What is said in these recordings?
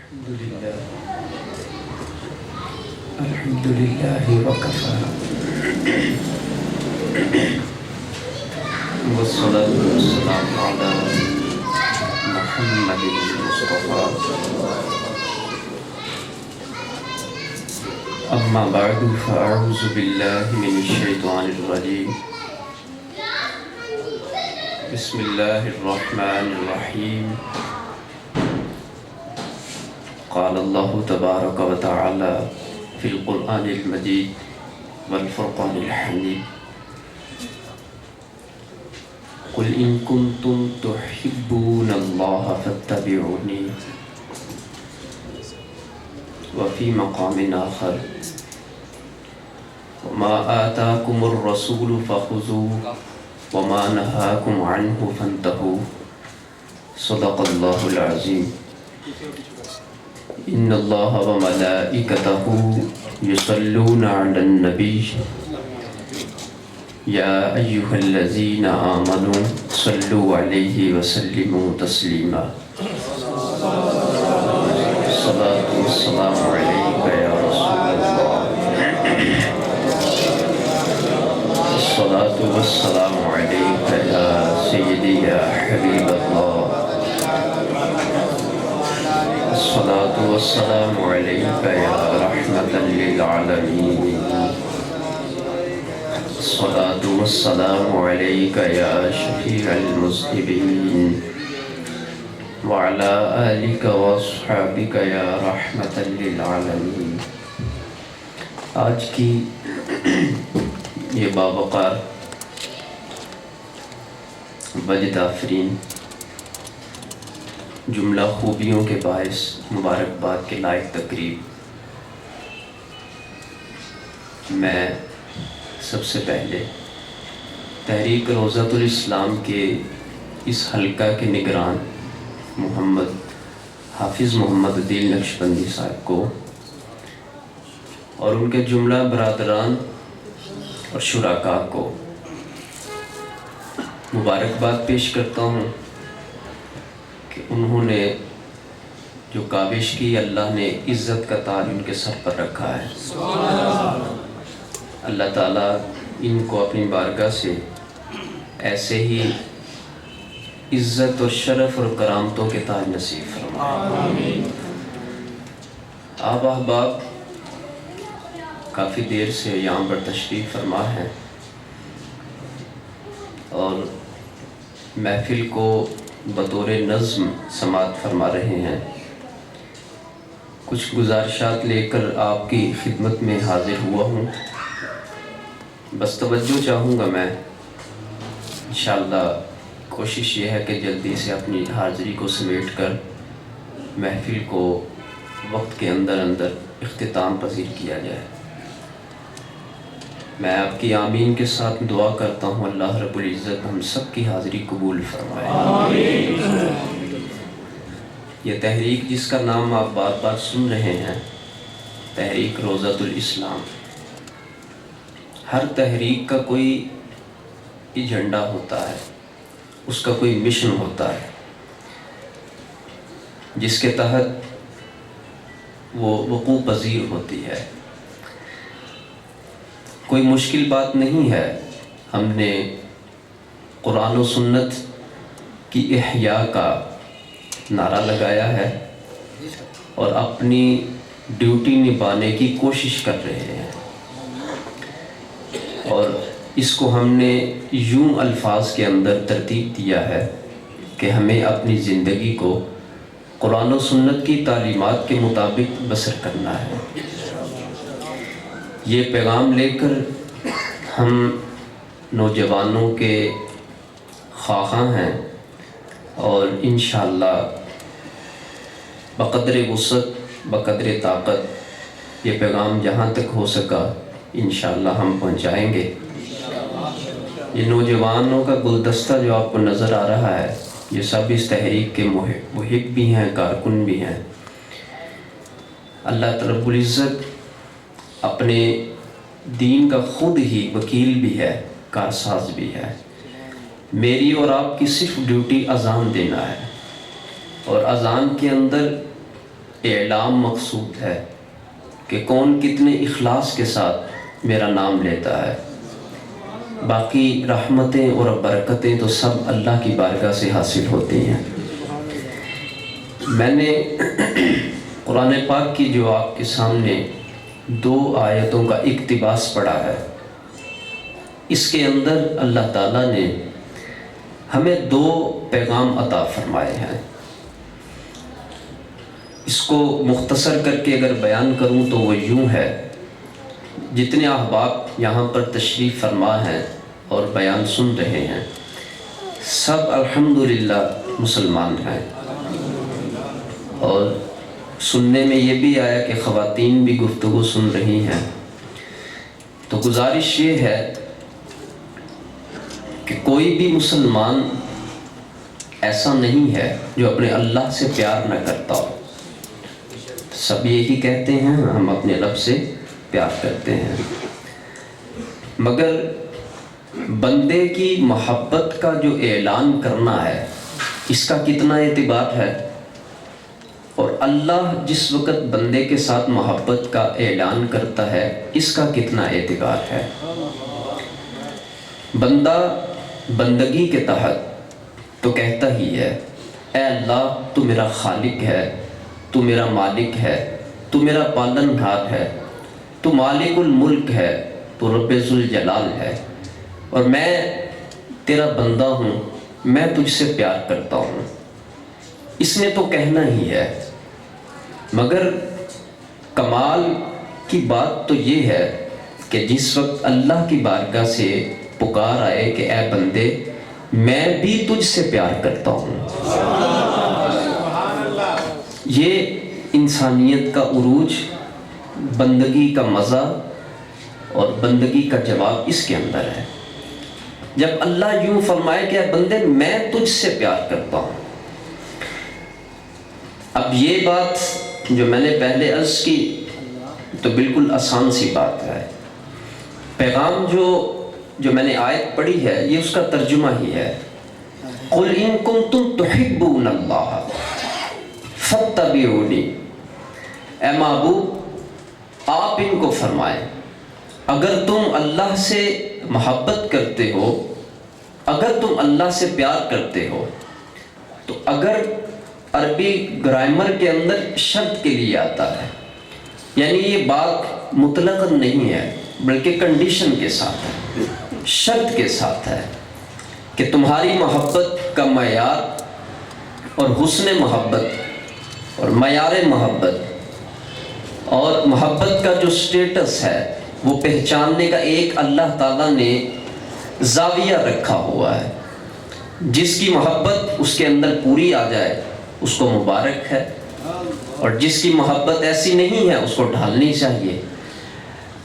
الحمد لله وكفى والصلاة والسلام على محمد المصطفى أما بعد فأعوذ بالله من الشيطان الرجيم بسم الله الرحمن الرحيم قال الله تبارك وتعالى في القرآن المجيد والفرقان الحميد قل إن كنتم تحبون الله فاتبعوني وفي مقام آخر وما آتاكم الرسول فخذوه وما نهاكم عنه فانتهوا صدق الله العظيم إن الله وملائكته يصلون على النبي يا أيها الذين آمنوا صلوا عليه وسلموا تسليما الصلاة والسلام عليك يا رسول الله الصلاة والسلام عليك يا سيدي يا حبيب الله الصلاة والسلام عليك يا رحمة للعالمين الصلاة والسلام عليك يا شفيع المذنبين وعلى آلك وأصحابك يا رحمة للعالمين. آج کی یہ باوقار وجد آفرین جملہ خوبیوں کے باعث مبارکباد کے لائق تقریب میں سب سے پہلے تحریک روضۃ الاسلام کے اس حلقہ کے نگران محمد حافظ محمد عدیل نقشبندی صاحب کو اور ان کے جملہ برادران اور شرکاء کو مبارکباد پیش کرتا ہوں کہ انہوں نے جو کاوش کی اللہ نے عزت کا تاج ان کے سر پر رکھا ہے. اللہ تعالیٰ ان کو اپنی بارگاہ سے ایسے ہی عزت اور شرف اور کرامتوں کے تاج نصیب فرمائے. آپ احباب کافی دیر سے یہاں پر تشریف فرما ہیں اور محفل کو بطور نظم سماعت فرما رہے ہیں. کچھ گزارشات لے کر آپ کی خدمت میں حاضر ہوا ہوں. بس توجہ چاہوں گا میں انشاءاللہ. کوشش یہ ہے کہ جلدی سے اپنی حاضری کو سمیٹ کر محفل کو وقت کے اندر اختتام پذیر کیا جائے. میں آپ کی آمین کے ساتھ دعا کرتا ہوں اللہ رب العزت ہم سب کی حاضری قبول فرمائے. یہ تحریک جس کا نام آپ بار بار سن رہے ہیں، تحریک روضۃ الاسلام، ہر تحریک کا کوئی ایجنڈا ہوتا ہے، اس کا کوئی مشن ہوتا ہے جس کے تحت وہ وقوع پذیر ہوتی ہے. کوئی مشکل بات نہیں ہے. ہم نے قرآن و سنت کی احیاء کا نعرہ لگایا ہے اور اپنی ڈیوٹی نبھانے کی کوشش کر رہے ہیں، اور اس کو ہم نے یوں الفاظ کے اندر ترتیب دیا ہے کہ ہمیں اپنی زندگی کو قرآن و سنت کی تعلیمات کے مطابق بسر کرنا ہے. یہ پیغام لے کر ہم نوجوانوں کے خواہاں ہیں اور انشاءاللہ بقدر وسعت بقدر طاقت یہ پیغام جہاں تک ہو سکا انشاءاللہ ہم پہنچائیں گے. یہ نوجوانوں کا گلدستہ جو آپ کو نظر آ رہا ہے، یہ سب اس تحریک کے محب بھی ہیں، کارکن بھی ہیں. اللہ رب العزت اپنے دین کا خود ہی وکیل بھی ہے، کارساز بھی ہے. میری اور آپ کی صرف ڈیوٹی اذان دینا ہے، اور اذان کے اندر اعلام مقصود ہے کہ کون کتنے اخلاص کے ساتھ میرا نام لیتا ہے، باقی رحمتیں اور برکتیں تو سب اللہ کی بارگاہ سے حاصل ہوتی ہیں۔ میں نے قرآن پاک کی جو آپ کے سامنے 2 آیتوں کا اقتباس پڑھا ہے، اس کے اندر اللہ تعالیٰ نے ہمیں 2 پیغام عطا فرمائے ہیں۔ اس کو مختصر کر کے اگر بیان کروں تو وہ یوں ہے، جتنے احباب یہاں پر تشریف فرما ہیں اور بیان سن رہے ہیں، سب الحمدللہ مسلمان ہیں، اور سننے میں یہ بھی آیا کہ خواتین بھی گفتگو سن رہی ہیں۔ تو گزارش یہ ہے کہ کوئی بھی مسلمان ایسا نہیں ہے جو اپنے اللہ سے پیار نہ کرتا ہو۔ سب یہی کہتے ہیں ہم اپنے رب سے پیار کرتے ہیں، مگر بندے کی محبت کا جو اعلان کرنا ہے، اس کا کتنا اعتبار ہے، اور اللہ جس وقت بندے کے ساتھ محبت کا اعلان کرتا ہے اس کا کتنا اعتبار ہے۔ بندہ بندگی کے تحت تو کہتا ہی ہے، اے اللہ تو میرا خالق ہے، تو میرا مالک ہے، تو میرا پالنہار ہے، تو مالک الملک ہے، تو رب ذوالجلال ہے، اور میں تیرا بندہ ہوں، میں تجھ سے پیار کرتا ہوں۔ اس نے تو کہنا ہی ہے، مگر کمال کی بات تو یہ ہے کہ جس وقت اللہ کی بارگاہ سے پکار آئے کہ اے بندے میں بھی تجھ سے پیار کرتا ہوں، یہ انسانیت کا عروج، بندگی کا مزہ اور بندگی کا جواب اس کے اندر ہے۔ جب اللہ یوں فرمائے کہ اے بندے میں تجھ سے پیار کرتا ہوں۔ اب یہ بات جو میں نے پہلے عرض کی تو بالکل آسان سی بات ہے، پیغام جو میں نے آیت پڑھی ہے یہ اس کا ترجمہ ہی ہے، قُلْ إِن كُنْتُمْ تُحِبُّونَ اللَّهَ فَاتَّبِعُونِي، اے محبوب آپ ان کو فرمائیں اگر تم اللہ سے محبت کرتے ہو، اگر تم اللہ سے پیار کرتے ہو، تو اگر عربی گرامر کے اندر شرط کے لیے آتا ہے، یعنی یہ بات مطلق نہیں ہے بلکہ کنڈیشن کے ساتھ ہے، شرط کے ساتھ ہے کہ تمہاری محبت کا معیار اور حسن محبت اور معیار محبت اور محبت کا جو سٹیٹس ہے وہ پہچاننے کا ایک اللہ تعالیٰ نے زاویہ رکھا ہوا ہے۔ جس کی محبت اس کے اندر پوری آ جائے اس کو مبارک ہے، اور جس کی محبت ایسی نہیں ہے اس کو ڈھالنی چاہیے۔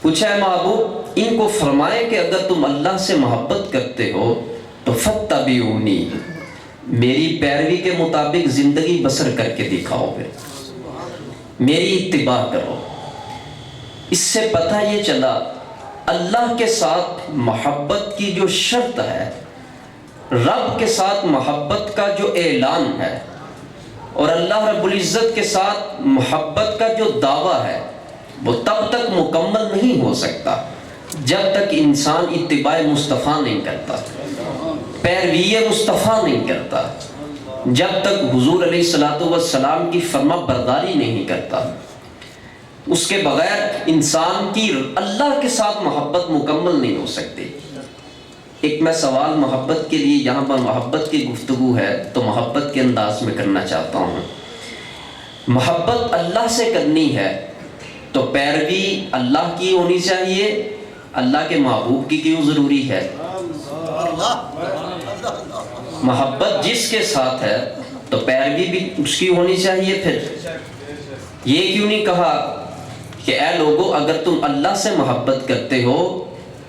پوچھا ہے محبوب ان کو فرمائے کہ اگر تم اللہ سے محبت کرتے ہو تو فَاتَّبِعُونِی، میری پیروی کے مطابق زندگی بسر کر کے دکھاؤ، میری اتباع کرو۔ اس سے پتہ یہ چلا اللہ کے ساتھ محبت کی جو شرط ہے، رب کے ساتھ محبت کا جو اعلان ہے، اور اللہ رب العزت کے ساتھ محبت کا جو دعویٰ ہے، وہ تب تک مکمل نہیں ہو سکتا جب تک انسان اتباع مصطفیٰ نہیں کرتا، پیروی مصطفیٰ نہیں کرتا، جب تک حضور علیہ السلام کی فرما برداری نہیں کرتا۔ اس کے بغیر انسان کی اللہ کے ساتھ محبت مکمل نہیں ہو سکتی۔ ایک میں سوال محبت کے لیے، یہاں پر محبت کی گفتگو ہے تو محبت کے انداز میں کرنا چاہتا ہوں۔ محبت اللہ سے کرنی ہے تو پیروی اللہ کی ہونی چاہیے، اللہ کے محبوب کی کیوں ضروری ہے؟ محبت جس کے ساتھ ہے تو پیروی بھی اس کی ہونی چاہیے۔ پھر یہ کیوں نہیں کہا کہ اے لوگو اگر تم اللہ سے محبت کرتے ہو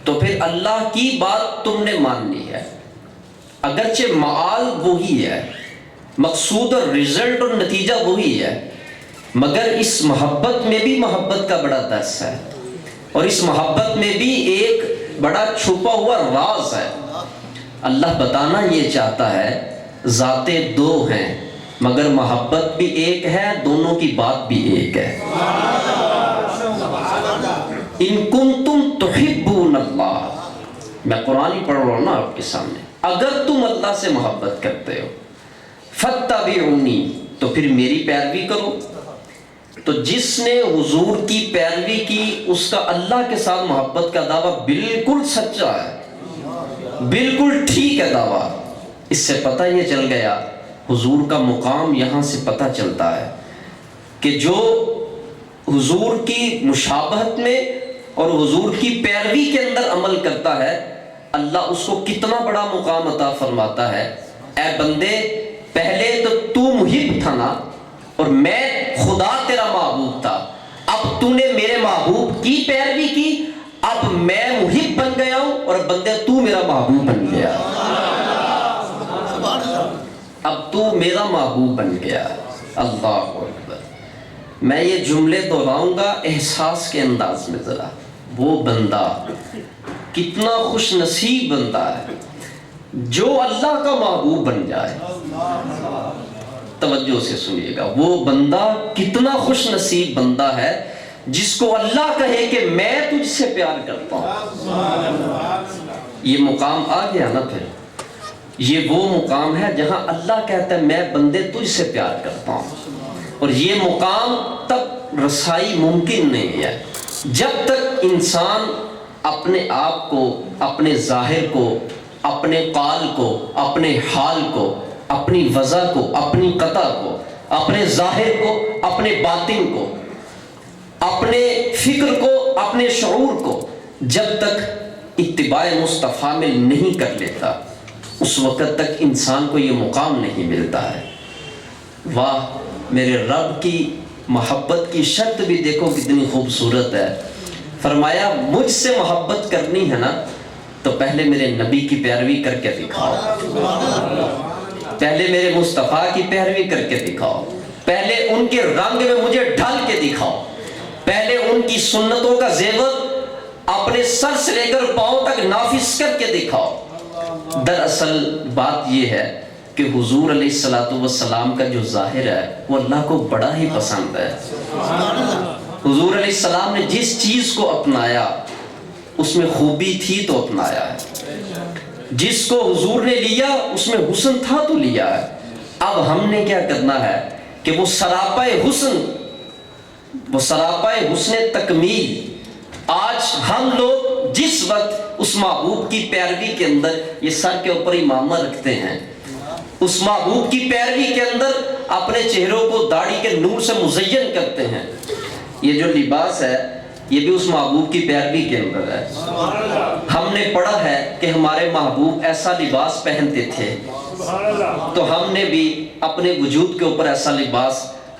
تو پھر اللہ کی بات تم نے ماننی ہے، اگرچہ معال وہی ہے، مقصود اور رزلٹ اور نتیجہ وہی ہے، مگر اس محبت میں بھی محبت کا بڑا درس ہے، اور اس محبت میں بھی ایک بڑا چھپا ہوا راز ہے۔ اللہ بتانا یہ چاہتا ہے ذاتیں دو ہیں مگر محبت بھی ایک ہے، دونوں کی بات بھی ایک ہے۔ ان کنتم تحبون اللہ، میں قرآن ہی پڑھ رہا ہوں نا آپ کے سامنے، اگر تم اللہ سے محبت کرتے ہو، فاتبعونی، تو پھر میری پیروی کرو۔ تو جس نے حضور کی پیروی کی اس کا اللہ کے ساتھ محبت کا دعویٰ بالکل سچا ہے، بالکل ٹھیک ہے دعویٰ۔ اس سے پتہ یہ چل گیا، حضور کا مقام یہاں سے پتہ چلتا ہے کہ جو حضور کی مشابہت میں اور حضور کی پیروی کے اندر عمل کرتا ہے، اللہ اس کو کتنا بڑا مقام عطا فرماتا ہے۔ اے بندے، پہلے تو محب تھا نا، اور میں خدا تیرا محبوب تھا، اب تو نے میرے محبوب کی پیروی کی، اب میں محب بن گیا ہوں، اور بندے تو میرا محبوب بن گیا، اب تو میرا محبوب بن گیا۔ اللہ اکبر۔ میں یہ جملے دہراؤں گا احساس کے انداز میں ذرا۔ وہ بندہ کتنا خوش نصیب بندہ ہے جو اللہ کا محبوب بن جائے۔ توجہ سے سنیے گا، وہ بندہ کتنا خوش نصیب بندہ ہے جس کو اللہ کہے کہ میں تجھ سے پیار کرتا ہوں۔ یہ مقام آ گیا نا پھر، یہ وہ مقام ہے جہاں اللہ کہتا ہے میں بندے تجھ سے پیار کرتا ہوں، اور یہ مقام تک رسائی ممکن نہیں ہے جب تک انسان اپنے آپ کو، اپنے ظاہر کو، اپنے قال کو، اپنے حال کو، اپنی وضع کو، اپنی قطع کو، اپنے ظاہر کو، اپنے باطن کو، اپنے فکر کو، اپنے شعور کو جب تک اتباع مصطفیٰ میں نہیں کر لیتا، اس وقت تک انسان کو یہ مقام نہیں ملتا ہے۔ واہ، میرے رب کی محبت کی شرط بھی دیکھو کتنی خوبصورت ہے۔ فرمایا مجھ سے محبت کرنی ہے نا تو پہلے میرے نبی کی پیروی کر کے دکھاؤ، پہلے میرے مصطفیٰ کی پیروی کر کے دکھاؤ، پہلے ان کے رنگ میں مجھے ڈھال کے دکھاؤ، پہلے ان کی سنتوں کا زیور اپنے سر سے لے کر پاؤں تک نافذ کر کے دکھاؤ۔ دراصل بات یہ ہے کہ حضور علیہ السلام کا جو ظاہر ہے وہ اللہ کو بڑا ہی پسند ہے۔ حضور علیہ السلام نے جس چیز کو اپنایا اس میں خوبی تھی تو اپنایا ہے، جس کو حضور نے لیا اس میں حسن تھا تو لیا ہے۔ اب ہم نے کیا کرنا ہے کہ وہ سراپائے حسن تکمیل، آج ہم لوگ جس وقت اس محبوب کی پیروی کے اندر یہ سر کے اوپر امامہ رکھتے ہیں، اس محبوب کی پیروی کے اندر اپنے چہروں کو داڑھی کے نور سے مزین کرتے ہیں، یہ جو لباس ہے یہ بھی اس محبوب کی پیروی کے اندر ہے۔ ہم نے پڑھا ہے کہ ہمارے محبوب ایسا لباس پہنتے تھے، تو ہم نے بھی اپنے وجود کے اوپر ایسا لباس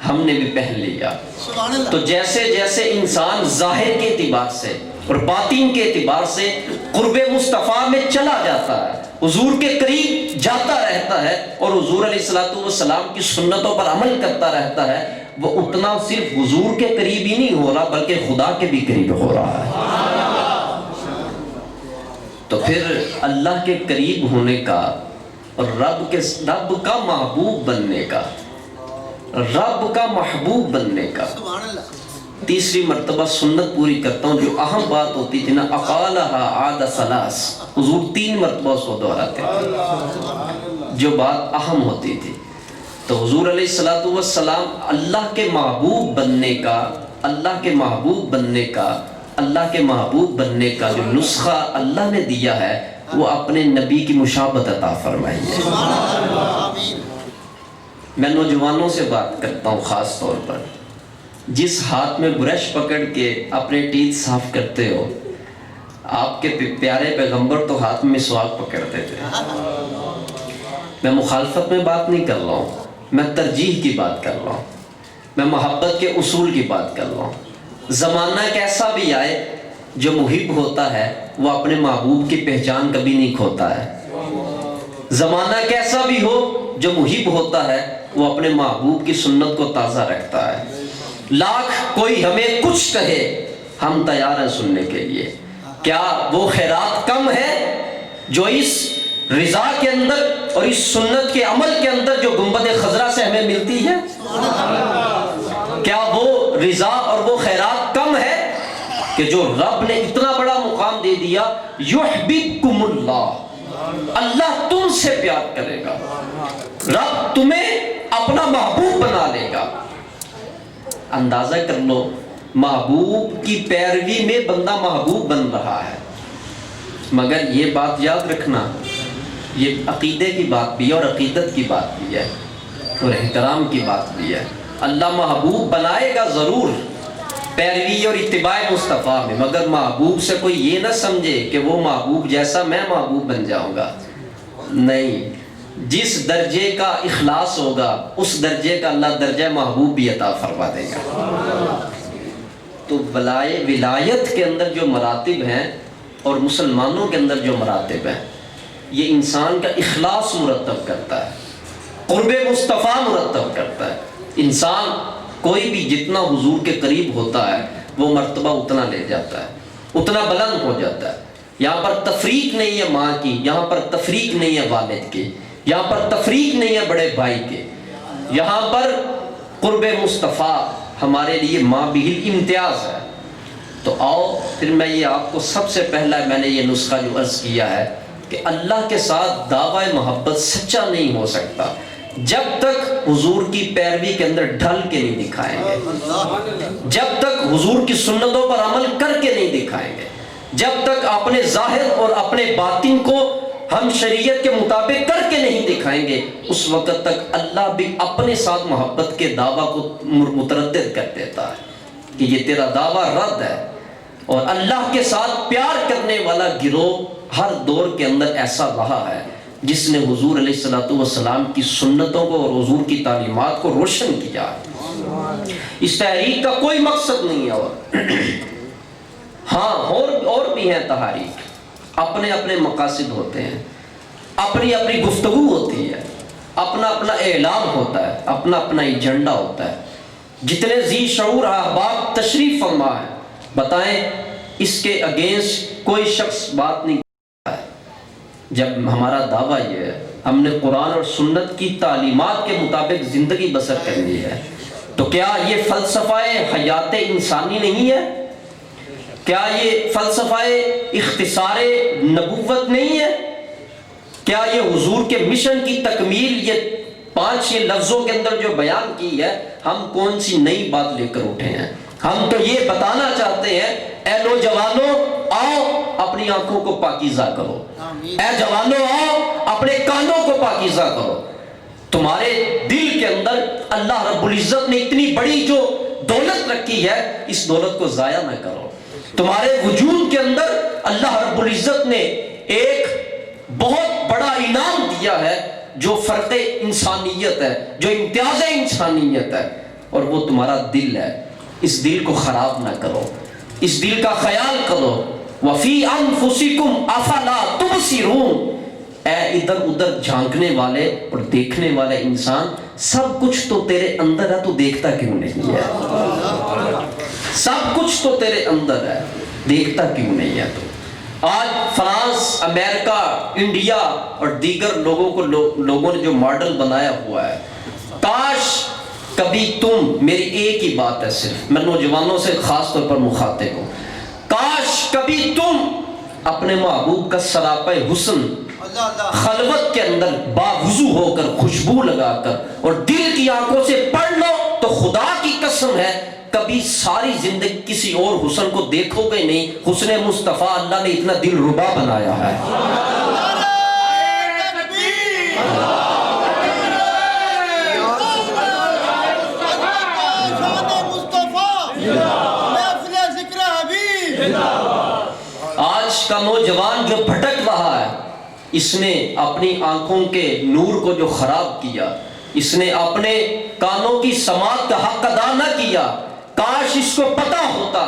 ہم نے بھی پہن لیا۔ تو جیسے جیسے انسان ظاہر کے اعتبار سے اور باطن کے اعتبار سے قرب مصطفیٰ میں چلا جاتا ہے، حضور کے قریب جاتا رہتا ہے اور حضور علیہ السلام کی سنتوں پر عمل کرتا رہتا ہے، وہ اتنا صرف حضور کے قریب ہی نہیں ہو رہا بلکہ خدا کے بھی قریب ہو رہا ہے۔ تو پھر اللہ کے قریب ہونے کا اور رب کا محبوب بننے کا، رب کا محبوب بننے کا، تیسری مرتبہ سنت پوری کرتا ہوں، جو اہم بات ہوتی تھی نا، اقالہا عاد ثلاث، حضور 3 مرتبہ اس کو دہراتے تھے جو بات اہم ہوتی تھی۔ تو حضور علیہ السلام اللہ کے محبوب بننے کا، اللہ کے محبوب بننے کا، اللہ کے محبوب بننے کا جو نسخہ اللہ نے دیا ہے وہ اپنے نبی کی مشابہت عطا فرمائی ہے۔ میں نوجوانوں سے بات کرتا ہوں خاص طور پر، جس ہاتھ میں برش پکڑ کے اپنے ٹیتھ صاف کرتے ہو، آپ کے پیارے پیغمبر تو ہاتھ میں مسواک پکڑتے تھے۔ میں مخالفت میں بات نہیں کر رہا ہوں، میں ترجیح کی بات کر رہا ہوں، میں محبت کے اصول کی بات کر رہا ہوں۔ زمانہ کیسا بھی آئے، جو محب ہوتا ہے وہ اپنے محبوب کی پہچان کبھی نہیں کھوتا ہے۔ زمانہ کیسا بھی ہو، جو محب ہوتا ہے وہ اپنے محبوب کی سنت کو تازہ رکھتا ہے۔ لاکھ کوئی ہمیں کچھ کہے، ہم تیار ہیں سننے کے لیے۔ کیا وہ خیرات کم ہے جو اس رضا کے اندر اور اس سنت کے عمل کے اندر جو گنبد خضرا سے ہمیں ملتی ہے، کیا وہ رضا اور وہ خیرات کم ہے کہ جو رب نے اتنا بڑا مقام دے دیا، یحببکم اللہ، اللہ تم سے پیار کرے گا، رب تمہیں اپنا محبوب بنا لے گا۔ اندازہ کر لو، محبوب کی پیروی میں بندہ محبوب بن رہا ہے۔ مگر یہ بات یاد رکھنا، یہ عقیدے کی بات بھی ہے اور عقیدت کی بات بھی ہے اور احترام کی بات بھی ہے۔ اللہ محبوب بنائے گا ضرور پیروی اور اتباع مصطفیٰ میں، مگر محبوب سے کوئی یہ نہ سمجھے کہ وہ محبوب جیسا میں محبوب بن جاؤں گا، نہیں۔ جس درجے کا اخلاص ہوگا اس درجے کا اللہ درجہ محبوب بھی عطا فرما دے گا۔ تو ولایت کے اندر جو مراتب ہیں اور مسلمانوں کے اندر جو مراتب ہیں، یہ انسان کا اخلاص مرتب کرتا ہے، قرب مصطفیٰ مرتب کرتا ہے۔ انسان کوئی بھی جتنا حضور کے قریب ہوتا ہے وہ مرتبہ اتنا لے جاتا ہے، اتنا بلند ہو جاتا ہے۔ یہاں پر تفریق نہیں ہے ماں کی، یہاں پر تفریق نہیں ہے والد کی، یہاں پر تفریق نہیں ہے بڑے بھائی کے، یہاں پر قرب مصطفیٰ ہمارے لیے ماں بھی امتیاز ہے۔ تو آؤ پھر میں یہ آپ کو سب سے پہلا میں نے یہ نسخہ جو عرض کیا ہے کہ اللہ کے ساتھ دعوی محبت سچا نہیں ہو سکتا جب تک حضور کی پیروی کے اندر ڈھل کے نہیں دکھائیں گے، جب تک حضور کی سنتوں پر عمل کر کے نہیں دکھائیں گے، جب تک اپنے ظاہر اور اپنے باطن کو ہم شریعت کے مطابق کر کے نہیں دکھائیں گے، اس وقت تک اللہ بھی اپنے ساتھ محبت کے دعویٰ کو متردد کر دیتا ہے کہ یہ تیرا دعویٰ رد ہے۔ اور اللہ کے ساتھ پیار کرنے والا گروہ ہر دور کے اندر ایسا رہا ہے جس نے حضور علیہ السلام کی سنتوں کو اور حضور کی تعلیمات کو روشن کیا۔ اس تحریک کا کوئی مقصد نہیں ہے، ہاں اور بھی ہیں تحریک، اپنے اپنے مقاصد ہوتے ہیں، اپنی اپنی گفتگو ہوتی ہے، اپنا اپنا اعلان ہوتا ہے، اپنا اپنا ایجنڈا ہوتا ہے۔ جتنے ذی شعور احباب تشریف فرما ہے، بتائیں اس کے اگینسٹ کوئی شخص بات نہیں کرتا ہے۔ جب ہمارا دعویٰ یہ ہے ہم نے قرآن اور سنت کی تعلیمات کے مطابق زندگی بسر کرنی ہے، تو کیا یہ فلسفہ حیات انسانی نہیں ہے؟ کیا یہ فلسفہ اختصار نبوت نہیں ہے؟ کیا یہ حضور کے مشن کی تکمیل یہ 5 لفظوں کے اندر جو بیان کی ہے، ہم کون سی نئی بات لے کر اٹھے ہیں؟ ہم تو یہ بتانا چاہتے ہیں اے نوجوانوں آؤ اپنی آنکھوں کو پاکیزہ کرو، اے جوانوں آؤ اپنے کانوں کو پاکیزہ کرو۔ تمہارے دل کے اندر اللہ رب العزت نے اتنی بڑی جو دولت رکھی ہے، اس دولت کو ضائع نہ کرو۔ تمہارے وجود کے اندر اللہ رب العزت نے ایک بہت بڑا انعام دیا ہے جو فرق انسانیت ہے، جو امتیاز انسانیت ہے، اور وہ تمہارا دل ہے۔ اس دل کو خراب نہ کرو، اس دل کا خیال کرو۔ وَفِي أَنفُسِكُمْ أَفَلَا تُبْصِرُونَ، اے ادھر ادھر جھانکنے والے اور دیکھنے والے انسان، سب کچھ تو تیرے اندر ہے، تو دیکھتا کیوں نہیں ہے؟ سب کچھ تو تیرے اندر ہے، دیکھتا کیوں نہیں ہے؟ تو آج فرانس، امریکہ، انڈیا اور دیگر لوگوں نے جو ماڈل بنایا ہوا ہے، کاش کبھی تم، میری ایک ہی بات ہے صرف، میں نوجوانوں سے خاص طور پر مخاطب ہوں، کاش کبھی تم اپنے محبوب کا سراپے حسن خلوت کے اندر باوضو ہو کر، خوشبو لگا کر اور دل کی آنکھوں سے پڑھ لو، تو خدا کی قسم ہے کبھی ساری زندگی کسی اور حسن کو دیکھو گے نہیں۔ حسن مصطفیٰ اللہ نے اتنا دل ربا بنایا ہے۔ آج کا نوجوان جو بھٹک رہا ہے، اس نے اپنی آنکھوں کے نور کو جو خراب کیا، اس نے اپنے کانوں کی سماعت کا حق ادا نہ کیا۔ کاش اس کو پتہ ہوتا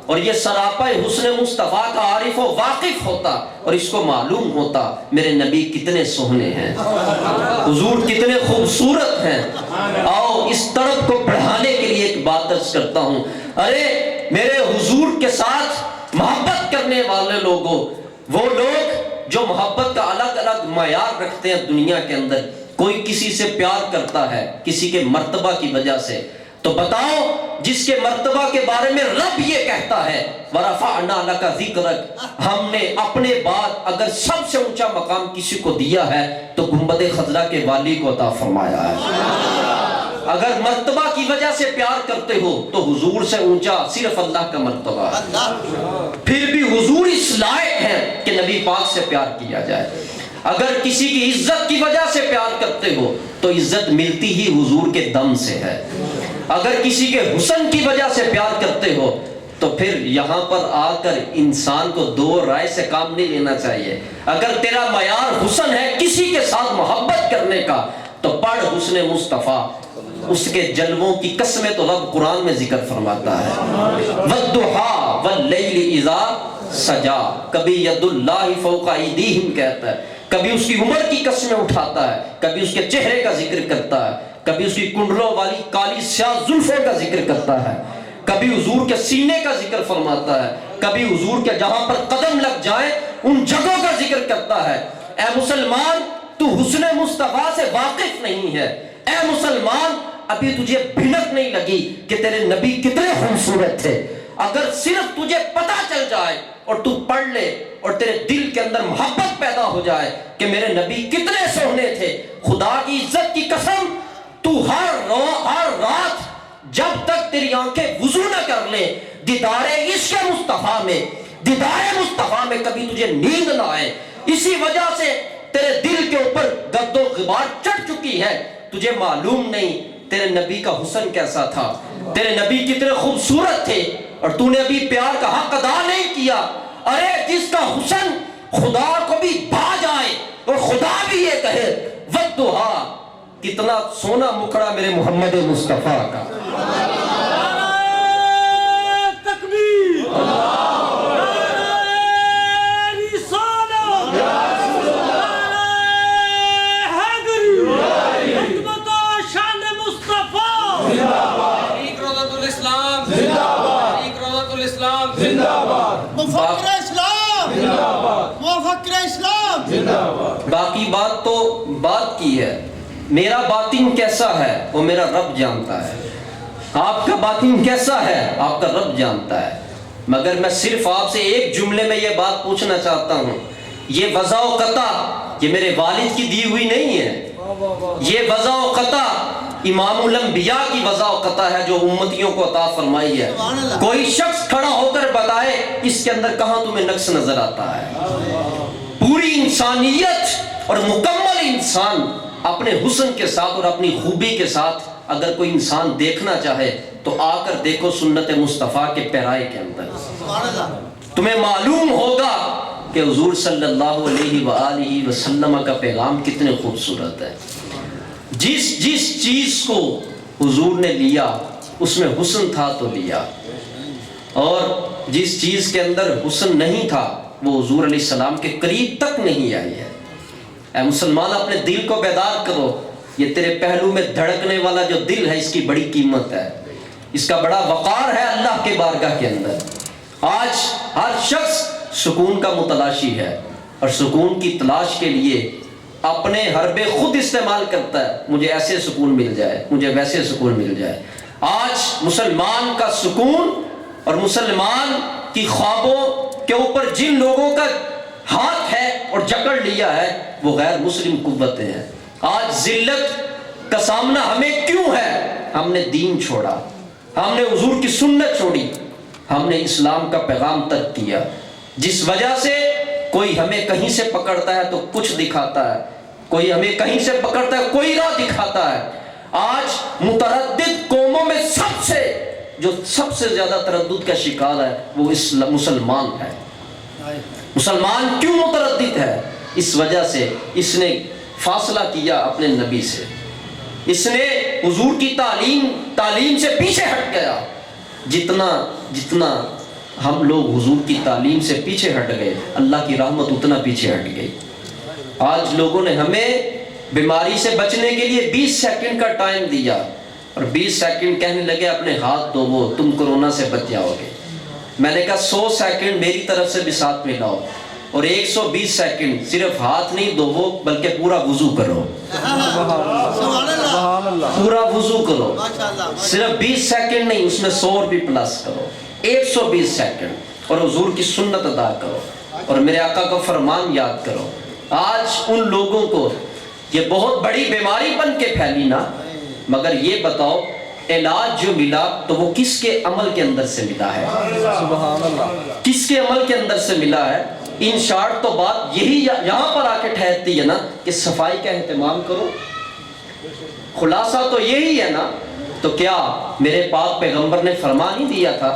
اور یہ سراپا حسن مصطفیٰ کا عارف و واقف ہوتا اور اس کو معلوم ہوتا میرے نبی کتنے سوہنے ہیں، حضور کتنے خوبصورت ہیں۔ آؤ اس طرف کو بڑھانے کے لیے ایک بات عرض کرتا ہوں، ارے میرے حضور کے ساتھ محبت کرنے والے لوگوں، وہ لوگ جو محبت کا الگ الگ معیار رکھتے ہیں دنیا کے اندر، کوئی کسی سے پیار کرتا ہے کسی کے مرتبہ کی وجہ سے، تو بتاؤ جس کے مرتبہ کے بارے میں رب یہ کہتا ہے وَرَفَعْنَا لَكَ ذِكْرَكَ، ہم نے اپنے بعد اگر سب سے اونچا مقام کسی کو دیا ہے تو گنبد خضرا کے والی کو عطا فرمایا ہے۔ اگر مرتبہ کی وجہ سے پیار کرتے ہو تو حضور سے اونچا صرف اللہ کا مرتبہ ہے، پھر بھی حضور اس لائق ہے کہ نبی پاک سے پیار کیا جائے۔ اگر کسی کی عزت کی وجہ سے پیار کرتے ہو تو عزت ملتی ہی حضور کے دم سے ہے۔ اگر کسی کے حسن کی وجہ سے پیار کرتے ہو تو پھر یہاں پر آ کر انسان کو دو رائے سے کام نہیں لینا چاہیے۔ اگر تیرا معیار حسن ہے کسی کے ساتھ محبت کرنے کا تو پڑھ حسن مصطفیٰ، اس کے جلووں کی قسمیں تو رب قرآن میں ذکر فرماتا ہے۔ وَالضُّحَىٰ وَاللَّيْلِ اِذَا سَجَا، کبھی ید اللہ فوق ایدیہم کہتا ہے، کبھی اس کی عمر کی قسمیں اٹھاتا ہے، کبھی اس کے چہرے کا ذکر کرتا ہے، کبھی اس کی کنڈلوں والی کالی سیاہ زلفوں کا ذکر کرتا ہے، کبھی حضور کے سینے کا ذکر فرماتا ہے، کبھی حضور کے جہاں پر قدم لگ جائیں ان جگہوں کا ذکر کرتا ہے۔ اے مسلمان تو حسن مصطفیٰ سے واقف نہیں ہے، اے مسلمان ابھی تجھے بھنک نہیں لگی کہ تیرے نبی کتنے خوبصورت تھے۔ اگر صرف تجھے پتا چل جائے اور تو پڑھ لے اور تیرے دل کے اندر محبت پیدا ہو جائے کہ میرے نبی کتنے سونے تھے، خدا کی عزت کی قسم تو ہر رات جب تک تیری آنکھیں وضو نہ کر لیں دیدار عشق مصطفیٰ میں، دیدار مصطفیٰ میں کبھی تجھے نیند نہ آئے۔ اسی وجہ سے تیرے دل کے اوپر گرد و غبار چڑھ چکی ہے، تجھے معلوم نہیں تیرے نبی کا حسن کیسا تھا، تیرے نبی کتنے خوبصورت تھے، اور تو نے ابھی پیار کا حق ادا نہیں کیا۔ ارے جس کا حسن خدا کو بھی بھا جائے اور خدا بھی یہ کہے وَالضُّحَىٰ، کتنا سونا مکھڑا میرے محمد مصطفیٰ کا۔ باقی بات تو بات کی ہے، میرا باطن کیسا ہے وہ میرا رب جانتا ہے، آپ کا باطن کیسا ہے آپ کا رب جانتا ہے۔ مگر میں صرف آپ سے ایک جملے میں یہ بات پوچھنا چاہتا ہوں، یہ وضع و قطع یہ میرے والد کی دی ہوئی نہیں ہے، یہ وضع و قطع امام الانبیاء کی وضع و قطع ہے جو امتیوں کو عطا فرمائی ہے۔ کوئی شخص کھڑا ہو کر بتائے اس کے اندر کہاں تمہیں نقص نظر آتا ہے۔ پوری انسانیت اور مکمل انسان اپنے حسن کے ساتھ اور اپنی خوبی کے ساتھ اگر کوئی انسان دیکھنا چاہے تو آ کر دیکھو سنت مصطفیٰ کے پیرائے کے اندر، تمہیں معلوم ہوگا کہ حضور صلی اللہ علیہ وآلہ وسلم کا پیغام کتنے خوبصورت ہے۔ جس چیز کو حضور نے لیا اس میں حسن تھا تو لیا، اور جس چیز کے اندر حسن نہیں تھا وہ حضور علیہ السلام کے قریب تک نہیں آئی ہے۔ اے مسلمان اپنے دل کو بیدار کرو، یہ تیرے پہلو میں دھڑکنے والا جو دل ہے اس کی بڑی قیمت ہے، اس کا بڑا وقار ہے اللہ کے بارگاہ کے اندر۔ آج ہر شخص سکون کا متلاشی ہے اور سکون کی تلاش کے لیے اپنے حربے خود استعمال کرتا ہے، مجھے ایسے سکون مل جائے، مجھے ویسے سکون مل جائے۔ آج مسلمان کا سکون اور مسلمان کی خوابوں کے اوپر جن لوگوں کا ہاتھ ہے اور جکڑ لیا ہے وہ غیر مسلم قوتیں ہیں۔ آج ذلت کا سامنا ہمیں کیوں ہے؟ ہم نے دین چھوڑا، ہم نے حضور کی سنت چھوڑی، ہم نے اسلام کا پیغام ترک کیا، جس وجہ سے کوئی ہمیں کہیں سے پکڑتا ہے تو کچھ دکھاتا ہے، کوئی ہمیں کہیں سے پکڑتا ہے کوئی راہ دکھاتا ہے۔ آج متردد قوموں میں جو سب سے زیادہ تردد کا شکار ہے وہ مسلمان ہے۔ مسلمان کیوں متردد ہے؟ اس وجہ سے اس نے فاصلہ کیا اپنے نبی سے، اس نے حضور کی تعلیم سے پیچھے ہٹ گیا۔ جتنا ہم لوگ حضور کی تعلیم سے پیچھے ہٹ گئے اللہ کی رحمت اتنا پیچھے ہٹ گئی۔ آج لوگوں نے ہمیں بیماری سے بچنے کے لیے 20 سیکنڈ کا ٹائم دیا اور 20 سیکنڈ کہنے لگے اپنے ہاتھ دھوو تم کورونا سے بچ جاؤ گے۔ میں نے کہا 100 سیکنڈ میری طرف سے بھی ساتھ میں لاؤ اور 120 سیکنڈ صرف ہاتھ نہیں دھوو بلکہ پورا وضو کرو، پورا وضو کرو، صرف 20 سیکنڈ نہیں، اس میں 100 بھی پلس کرو، 120 سیکنڈ، اور حضور کی سنت ادا کرو اور میرے آقا کا فرمان یاد کرو۔ آج ان لوگوں کو یہ بہت بڑی بیماری بن کے پھیلی نا، مگر یہ بتاؤ علاج جو ملا تو وہ کس کے عمل کے اندر سے ملا ہے؟ سبحان اللہ، کس کے عمل کے اندر سے ملا ہے؟ ان شارٹ تو بات یہی یہاں پر آ کے ٹھہرتی ہے نا کہ صفائی کا اہتمام کرو، خلاصہ تو یہی ہے نا۔ تو کیا میرے پاک پیغمبر نے فرما نہیں دیا تھا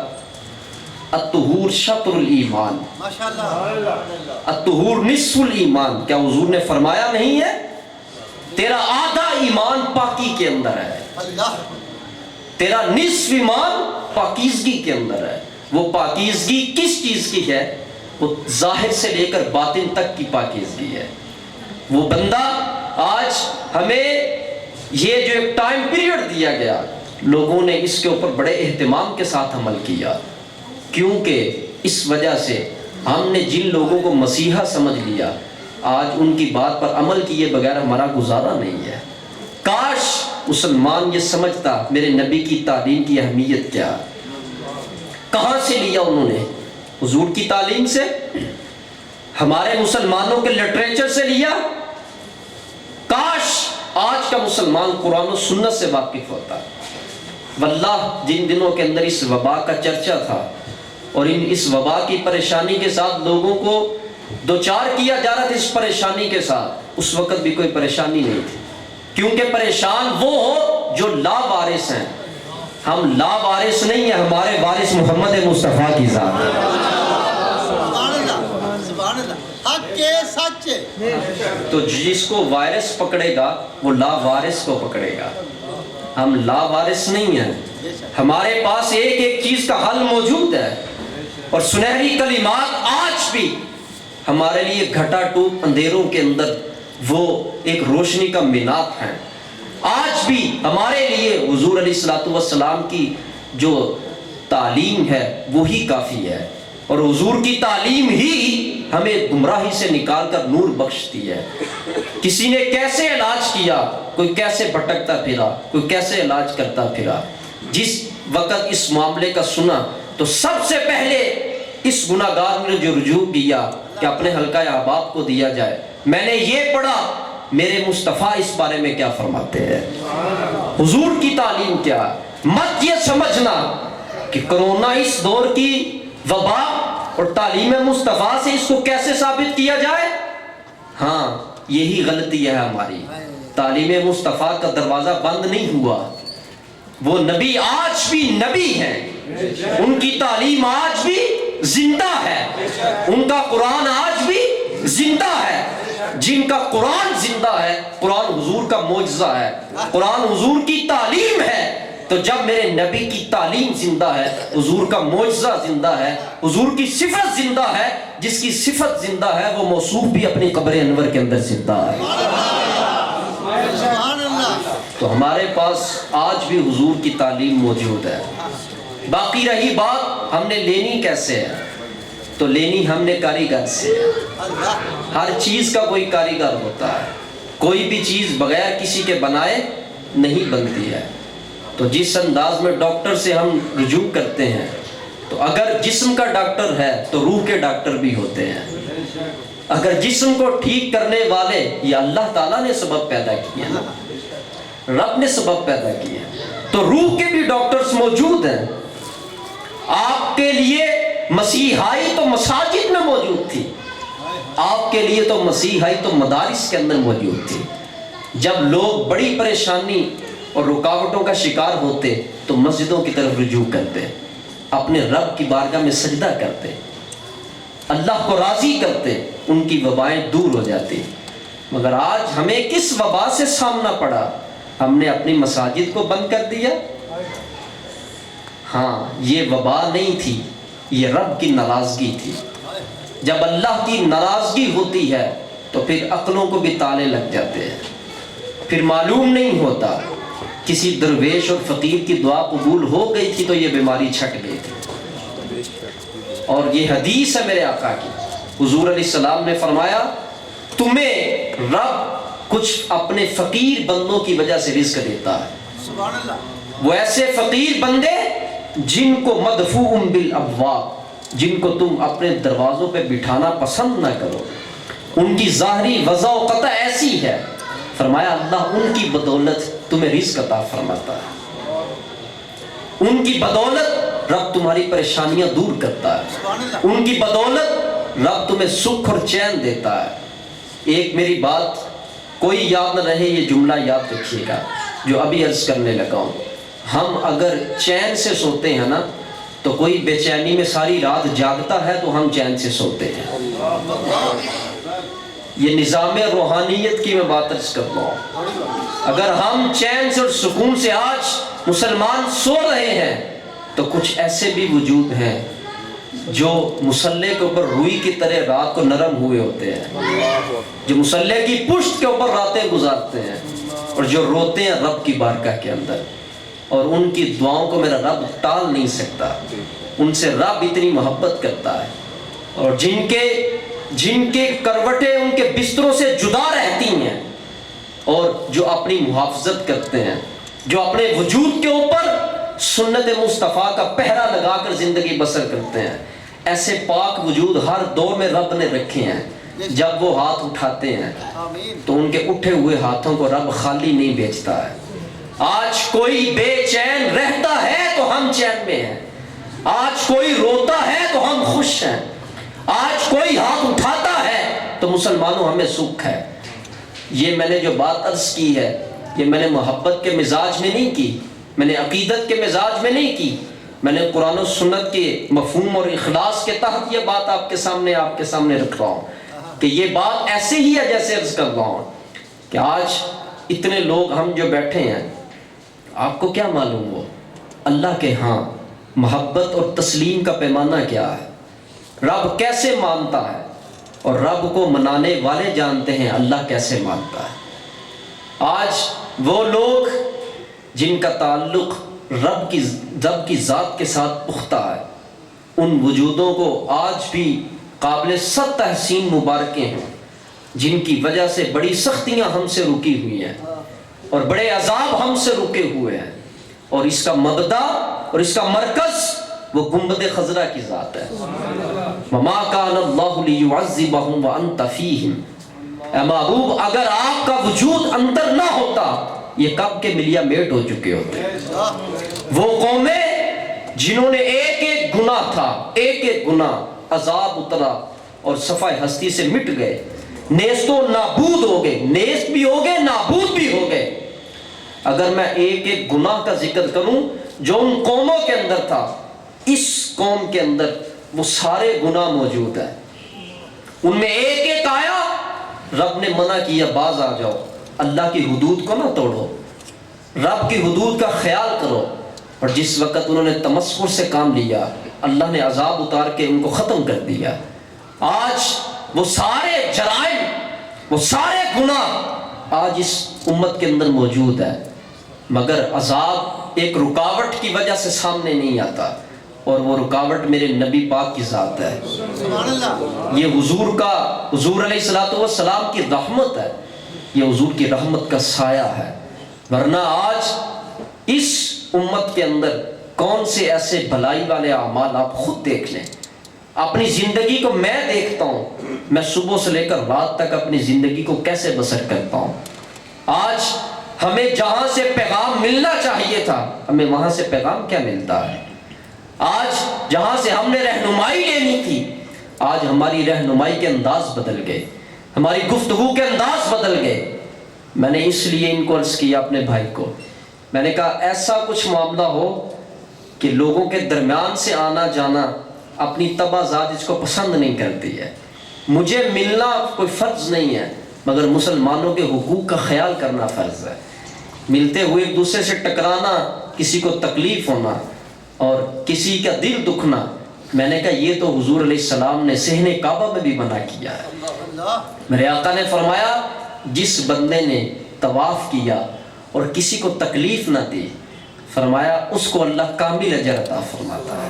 الطہور شطر الایمان، الطہور نصف الایمان؟ کیا حضور نے فرمایا نہیں ہے تیرا آدھا ایمان پاکی کے اندر ہے، تیرا نصف ایمان پاکیزگی کے اندر ہے؟ وہ پاکیزگی کس چیز کی ہے؟ وہ ظاہر سے لے کر باطن تک کی پاکیزگی ہے۔ وہ بندہ آج ہمیں یہ جو ایک ٹائم پیریڈ دیا گیا، لوگوں نے اس کے اوپر بڑے اہتمام کے ساتھ عمل کیا، کیونکہ اس وجہ سے ہم نے جن لوگوں کو مسیحا سمجھ لیا، آج ان کی بات پر عمل کیے بغیر ہمارا گزارا نہیں ہے۔ کاش مسلمان یہ سمجھتا میرے نبی کی تعلیم کی اہمیت کیا۔ کہاں سے لیا انہوں نے؟ حضور کی تعلیم سے، ہمارے مسلمانوں کے لٹریچر سے لیا۔ کاش آج کا مسلمان قرآن و سنت سے واقف ہوتا۔ واللہ جن دنوں کے اندر اس وبا کا چرچا تھا اور اس وبا کی پریشانی کے ساتھ لوگوں کو دوچار کیا جا رہا تھا، اس پریشانی کے ساتھ اس وقت بھی کوئی پریشانی نہیں تھی، کیونکہ پریشان وہ ہو جو لا وارث ہیں۔ ہم لا وارث نہیں ہیں، ہمارے وارث محمد مصطفیٰ کی ذات ہے۔ تو جس کو وائرس پکڑے گا وہ لا وارث کو پکڑے گا۔ ہم لا وارث نہیں ہیں، ہمارے پاس ایک ایک چیز کا حل موجود ہے، اور سنہری کلمات آج بھی ہمارے لیے گھٹا ٹوپ اندھیروں کے اندر وہ ایک روشنی کا مینات ہے۔ آج بھی ہمارے لیے حضور علیہ السلام کی جو تعلیم ہے وہی کافی ہے، اور حضور کی تعلیم ہی ہمیں گمراہی سے نکال کر نور بخشتی ہے۔ کسی نے کیسے علاج کیا، کوئی کیسے بھٹکتا پھرا، کوئی کیسے علاج کرتا پھرا۔ جس وقت اس معاملے کا سنا تو سب سے پہلے اس گناہگار نے جو رجوع کیا کہ اپنے حلقہ احباب کو دیا جائے، میں نے یہ پڑھا میرے مصطفیٰ اس بارے میں کیا فرماتے ہیں، حضور کی تعلیم کیا۔ مت یہ سمجھنا کہ کرونا اس دور کی وبا اور تعلیم مصطفیٰ سے اس کو کیسے ثابت کیا جائے۔ ہاں یہی غلطی ہے ہماری، تعلیم مصطفیٰ کا دروازہ بند نہیں ہوا۔ وہ نبی آج بھی نبی ہیں، ان کی تعلیم آج بھی زندہ ہے، ان کا قرآن آج بھی زندہ ہے۔ جن کا قرآن زندہ ہے، قرآن حضور کا معجزہ ہے، قرآن حضور کی تعلیم ہے، تو جب میرے نبی کی تعلیم زندہ ہے، حضور کا معجزہ زندہ ہے، حضور کی صفت زندہ ہے، جس کی صفت زندہ ہے وہ موصوف بھی اپنی قبر انور کے اندر زندہ ہے۔ تو ہمارے پاس آج بھی حضور کی تعلیم موجود ہے۔ باقی رہی بات ہم نے لینی کیسے ہے، تو لینی ہم نے کاریگر سے ہے۔ ہر چیز کا کوئی کاریگر ہوتا ہے، کوئی بھی چیز بغیر کسی کے بنائے نہیں بنتی ہے۔ تو جس انداز میں ڈاکٹر سے ہم رجوع کرتے ہیں، تو اگر جسم کا ڈاکٹر ہے تو روح کے ڈاکٹر بھی ہوتے ہیں۔ اگر جسم کو ٹھیک کرنے والے یہ اللہ تعالیٰ نے سبب پیدا کیے ہیں، رب نے سبب پیدا کیے ہیں، تو روح کے بھی ڈاکٹرز موجود ہیں۔ آپ کے لیے مسیحائی تو مساجد میں موجود تھی، آپ کے لیے تو مسیحائی تو مدارس کے اندر موجود تھی۔ جب لوگ بڑی پریشانی اور رکاوٹوں کا شکار ہوتے تو مسجدوں کی طرف رجوع کرتے، اپنے رب کی بارگاہ میں سجدہ کرتے، اللہ کو راضی کرتے، ان کی وبائیں دور ہو جاتی۔ مگر آج ہمیں کس وبا سے سامنا پڑا؟ ہم نے اپنی مساجد کو بند کر دیا۔ ہاں یہ وبا نہیں تھی، یہ رب کی ناراضگی تھی۔ جب اللہ کی ناراضگی ہوتی ہے تو پھر عقلوں کو بھی تالے لگ جاتے ہیں، پھر معلوم نہیں ہوتا۔ کسی درویش اور فقیر کی دعا قبول ہو گئی تھی تو یہ بیماری چھٹ گئی تھی، اور یہ حدیث ہے میرے آقا کی حضور علیہ السلام نے فرمایا تمہیں رب کچھ اپنے فقیر بندوں کی وجہ سے رزق دیتا ہے. سبحان اللہ. وہ ایسے فقیر بندے جن کو مدفوع بالابواب، جن کو تم اپنے دروازوں پہ بٹھانا پسند نہ کرو، ان کی ظاہری وضع و قطع ایسی ہے، فرمایا اللہ ان کی بدولت تمہیں رزق عطا فرماتا ہے. ان کی بدولت رب تمہاری پریشانیاں دور کرتا ہے. ان کی بدولت رب تمہیں سکھ اور چین دیتا ہے. ایک میری بات کوئی یاد نہ رہے، یہ جملہ یاد رکھیے گا جو ابھی عرض کرنے لگا ہوں. ہم اگر چین سے سوتے ہیں نا تو کوئی بے چینی میں ساری رات جاگتا ہے تو ہم چین سے سوتے ہیں. یہ نظام روحانیت کی میں بات عرض کر رہا ہوں. اگر ہم چین سے اور سکون سے آج مسلمان سو رہے ہیں تو کچھ ایسے بھی وجود ہیں جو مصلے کے اوپر روئی کی طرح رات کو نرم ہوئے ہوتے ہیں، جو مصلے کی پشت کے اوپر راتیں گزارتے ہیں اور جو روتے ہیں رب کی بارگاہ کے اندر، اور ان کی دعاؤں کو میرا رب ٹال نہیں سکتا. ان سے رب اتنی محبت کرتا ہے. اور جن کے کروٹیں ان کے بستروں سے جدا رہتی ہیں اور جو اپنی محافظت کرتے ہیں، جو اپنے وجود کے اوپر سنت مصطفیٰ کا پہرا لگا کر زندگی بسر کرتے ہیں، ایسے پاک وجود ہر دور میں رب نے رکھے ہیں. جب وہ ہاتھ اٹھاتے ہیں تو ان کے اٹھے ہوئے ہاتھوں کو رب خالی نہیں بیچتا ہے. آج کوئی بے چین رہتا ہے تو ہم چین میں ہیں. آج کوئی روتا ہے تو ہم خوش ہیں. آج کوئی ہاتھ اٹھاتا ہے تو مسلمانوں ہمیں سکھ ہے. یہ میں نے جو بات عرض کی ہے یہ میں نے محبت کے مزاج میں نہیں کی، میں نے عقیدت کے مزاج میں نہیں کی، میں نے قرآن و سنت کے مفہوم اور اخلاص کے تحت یہ بات آپ کے سامنے رکھ رہا ہوں کہ یہ بات ایسے ہی ہے جیسے عرض کر رہا ہوں کہ آج اتنے لوگ ہم جو بیٹھے ہیں، آپ کو کیا معلوم ہو اللہ کے ہاں محبت اور تسلیم کا پیمانہ کیا ہے، رب کیسے مانتا ہے، اور رب کو منانے والے جانتے ہیں اللہ کیسے مانتا ہے. آج وہ لوگ جن کا تعلق رب کی ذات کے ساتھ پختہ ہے، ان وجودوں کو آج بھی قابل صد تحسین مبارکیں ہیں جن کی وجہ سے بڑی سختیاں ہم سے رکی ہوئی ہیں اور بڑے عذاب ہم سے رکے ہوئے ہیں، اور اس کا مبدا اور اس کا مرکز وہ گنبد خضرا کی ذات ہے. وما کان اللہ لیعذبہم وانت فیہم. اے محبوب اگر آپ کا وجود اندر نہ ہوتا یہ کب کے ملیا میٹ ہو چکے ہوتے. وہ قومیں جنہوں نے ایک ایک گناہ تھا، ایک ایک گناہ عذاب اترا اور صفحہ ہستی سے مٹ گئے، نیست و نابود ہو گئے، نیست بھی ہو گئے، نابود بھی ہو گئے. اگر میں ایک ایک گناہ کا ذکر کروں جو ان قوموں کے اندر تھا، اس قوم کے اندر وہ سارے گناہ موجود ہیں. ان میں ایک ایک آیا، رب نے منع کیا باز آ جاؤ، اللہ کی حدود کو نہ توڑو، رب کی حدود کا خیال کرو. اور جس وقت انہوں نے تمسخر سے کام لیا اللہ نے عذاب اتار کے ان کو ختم کر دیا. آج وہ سارے جرائم، وہ سارے گناہ آج اس امت کے اندر موجود ہے، مگر عذاب ایک رکاوٹ کی وجہ سے سامنے نہیں آتا، اور وہ رکاوٹ میرے نبی پاک کی ذات ہے. یہ حضور علیہ السلام کی رحمت ہے، یہ حضور کی رحمت کا سایہ ہے. ورنہ آج اس امت کے اندر کون سے ایسے بھلائی والے اعمال آپ خود دیکھ لیں. اپنی زندگی کو میں دیکھتا ہوں، میں صبح سے لے کر رات تک اپنی زندگی کو کیسے بسر کرتا ہوں. آج ہمیں جہاں سے پیغام ملنا چاہیے تھا ہمیں وہاں سے پیغام کیا ملتا ہے. آج جہاں سے ہم نے رہنمائی لینی تھی آج ہماری رہنمائی کے انداز بدل گئے، ہماری گفتگو کے انداز بدل گئے. میں نے اس لیے ان کو عرض کیا اپنے بھائی کو، میں نے کہا ایسا کچھ معاملہ ہو کہ لوگوں کے درمیان سے آنا جانا اپنی طبع ذات اس کو پسند نہیں کرتی ہے. مجھے ملنا کوئی فرض نہیں ہے مگر مسلمانوں کے حقوق کا خیال کرنا فرض ہے. ملتے ہوئے ایک دوسرے سے ٹکرانا، کسی کو تکلیف ہونا اور کسی کا دل دکھنا، میں نے کہا یہ تو حضور علیہ السلام نے صحن کعبہ میں بھی منع کیا ہے. میرے آقا نے فرمایا جس بندے نے طواف کیا اور کسی کو تکلیف نہ دی، فرمایا اس کو اللہ کامل اجر عطا فرماتا ہے.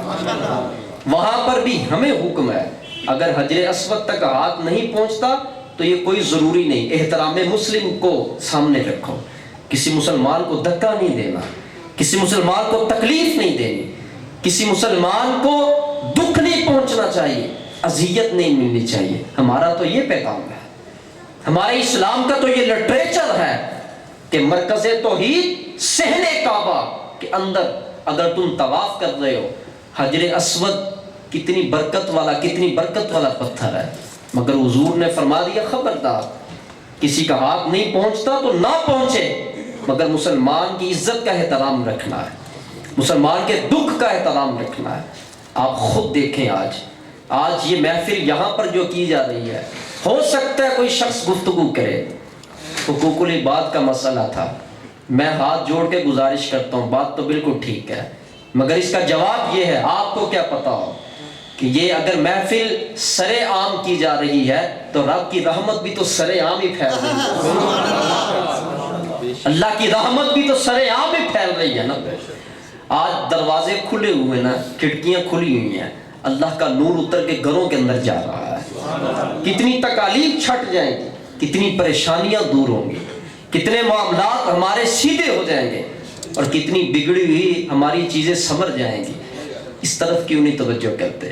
وہاں پر بھی ہمیں حکم ہے اگر حجر اسود تک ہاتھ نہیں پہنچتا تو یہ کوئی ضروری نہیں، احترام مسلم کو سامنے رکھو، کسی مسلمان کو دھکا نہیں دینا، کسی مسلمان کو تکلیف نہیں دینی، کسی مسلمان کو دکھ نہیں پہنچنا چاہیے، اذیت نہیں ملنی چاہیے۔ ہمارا تو یہ پیغام ہے، ہمارے اسلام کا تو یہ لٹریچر ہے کہ مرکز توحید صحن کعبہ کے اندر اگر تم طواف کر رہے ہو، حجر اسود کتنی برکت والا پتھر ہے، مگر حضور نے فرما دیا خبردار، کسی کا ہاتھ نہیں پہنچتا تو نہ پہنچے، مگر مسلمان کی عزت کا احترام رکھنا ہے، مسلمان کے دکھ کا احترام رکھنا ہے۔ آپ خود دیکھیں آج یہ محفل یہاں پر جو کی جا رہی ہے، ہو سکتا ہے کوئی شخص گفتگو کرے، حقوق العباد کا مسئلہ تھا، میں ہاتھ جوڑ کے گزارش کرتا ہوں، بات تو بالکل ٹھیک ہے، مگر اس کا جواب یہ ہے، آپ کو کیا پتا ہو کہ یہ اگر محفل سر عام کی جا رہی ہے تو رب کی رحمت بھی تو سر عام ہی پھیل رہی ہے، اللہ کی رحمت بھی تو سر عام ہی پھیل رہی ہے نا۔ آج دروازے کھلے ہوئے نا، کھڑکیاں کھلی ہوئی ہیں، اللہ کا نور اتر کے گھروں کے اندر جا رہا ہے، کتنی تکالیف چھٹ جائیں گی، کتنی پریشانیاں دور ہوں گی، کتنے معاملات ہمارے سیدھے ہو جائیں گے، اور کتنی بگڑی ہوئی ہماری چیزیں سنور جائیں گی۔ اس طرف کیوں نہیں توجہ کرتے؟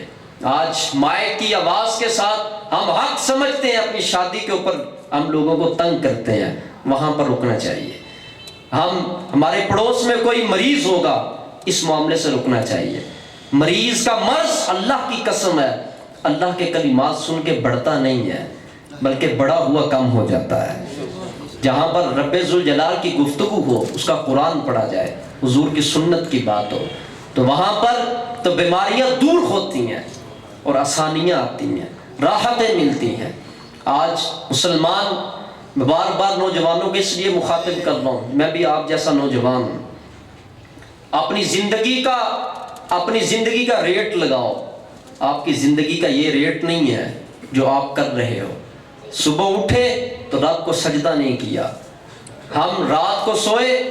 آج مائک کی آواز کے ساتھ ہم حق سمجھتے ہیں، اپنی شادی کے اوپر ہم لوگوں کو تنگ کرتے ہیں، وہاں پر رکنا چاہیے۔ ہمارے پڑوس میں کوئی مریض ہوگا، اس معاملے سے رکنا چاہیے۔ مریض کا مرض اللہ کی قسم ہے، اللہ کے کلمات سن کے بڑھتا نہیں ہے، بلکہ بڑا ہوا کم ہو جاتا ہے۔ جہاں پر رب ذوالجلال کی گفتگو ہو، اس کا قرآن پڑھا جائے، حضور کی سنت کی بات ہو، تو وہاں پر تو بیماریاں دور ہوتی ہیں اور آسانیاں آتی ہیں، راحتیں ملتی ہیں۔ آج مسلمان، میں بار بار نوجوانوں کے اس لیے مخاطب کر رہا ہوں، میں بھی آپ جیسا نوجوان ہوں، اپنی زندگی کا ریٹ لگاؤ۔ آپ کی زندگی کا یہ ریٹ نہیں ہے جو آپ کر رہے ہو۔ صبح اٹھے تو رب کو سجدہ نہیں کیا، ہم رات کو سوئے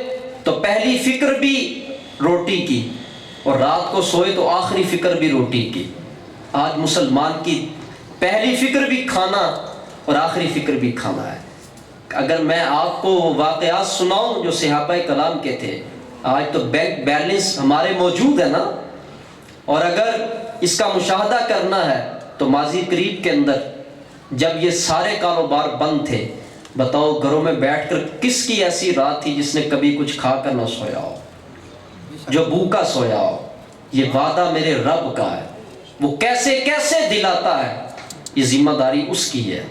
تو پہلی فکر بھی روٹی کی، اور رات کو سوئے تو آخری فکر بھی روٹی کی۔ آج مسلمان کی پہلی فکر بھی کھانا اور آخری فکر بھی کھانا ہے۔ اگر میں آپ کو واقعات سناؤں جو صحابہ کرام کے تھے، آج تو بینک بیلنس ہمارے موجود ہے نا، اور اگر اس کا مشاہدہ کرنا ہے تو ماضی قریب کے اندر جب یہ سارے کاروبار بند تھے، بتاؤ گھروں میں بیٹھ کر کس کی ایسی رات تھی جس نے کبھی کچھ کھا کر نہ سویا ہو، جو بھوکا سویا ہو؟ یہ وعدہ میرے رب کا ہے، وہ کیسے کیسے دلاتا ہے، یہ ذمہ داری اس کی ہے۔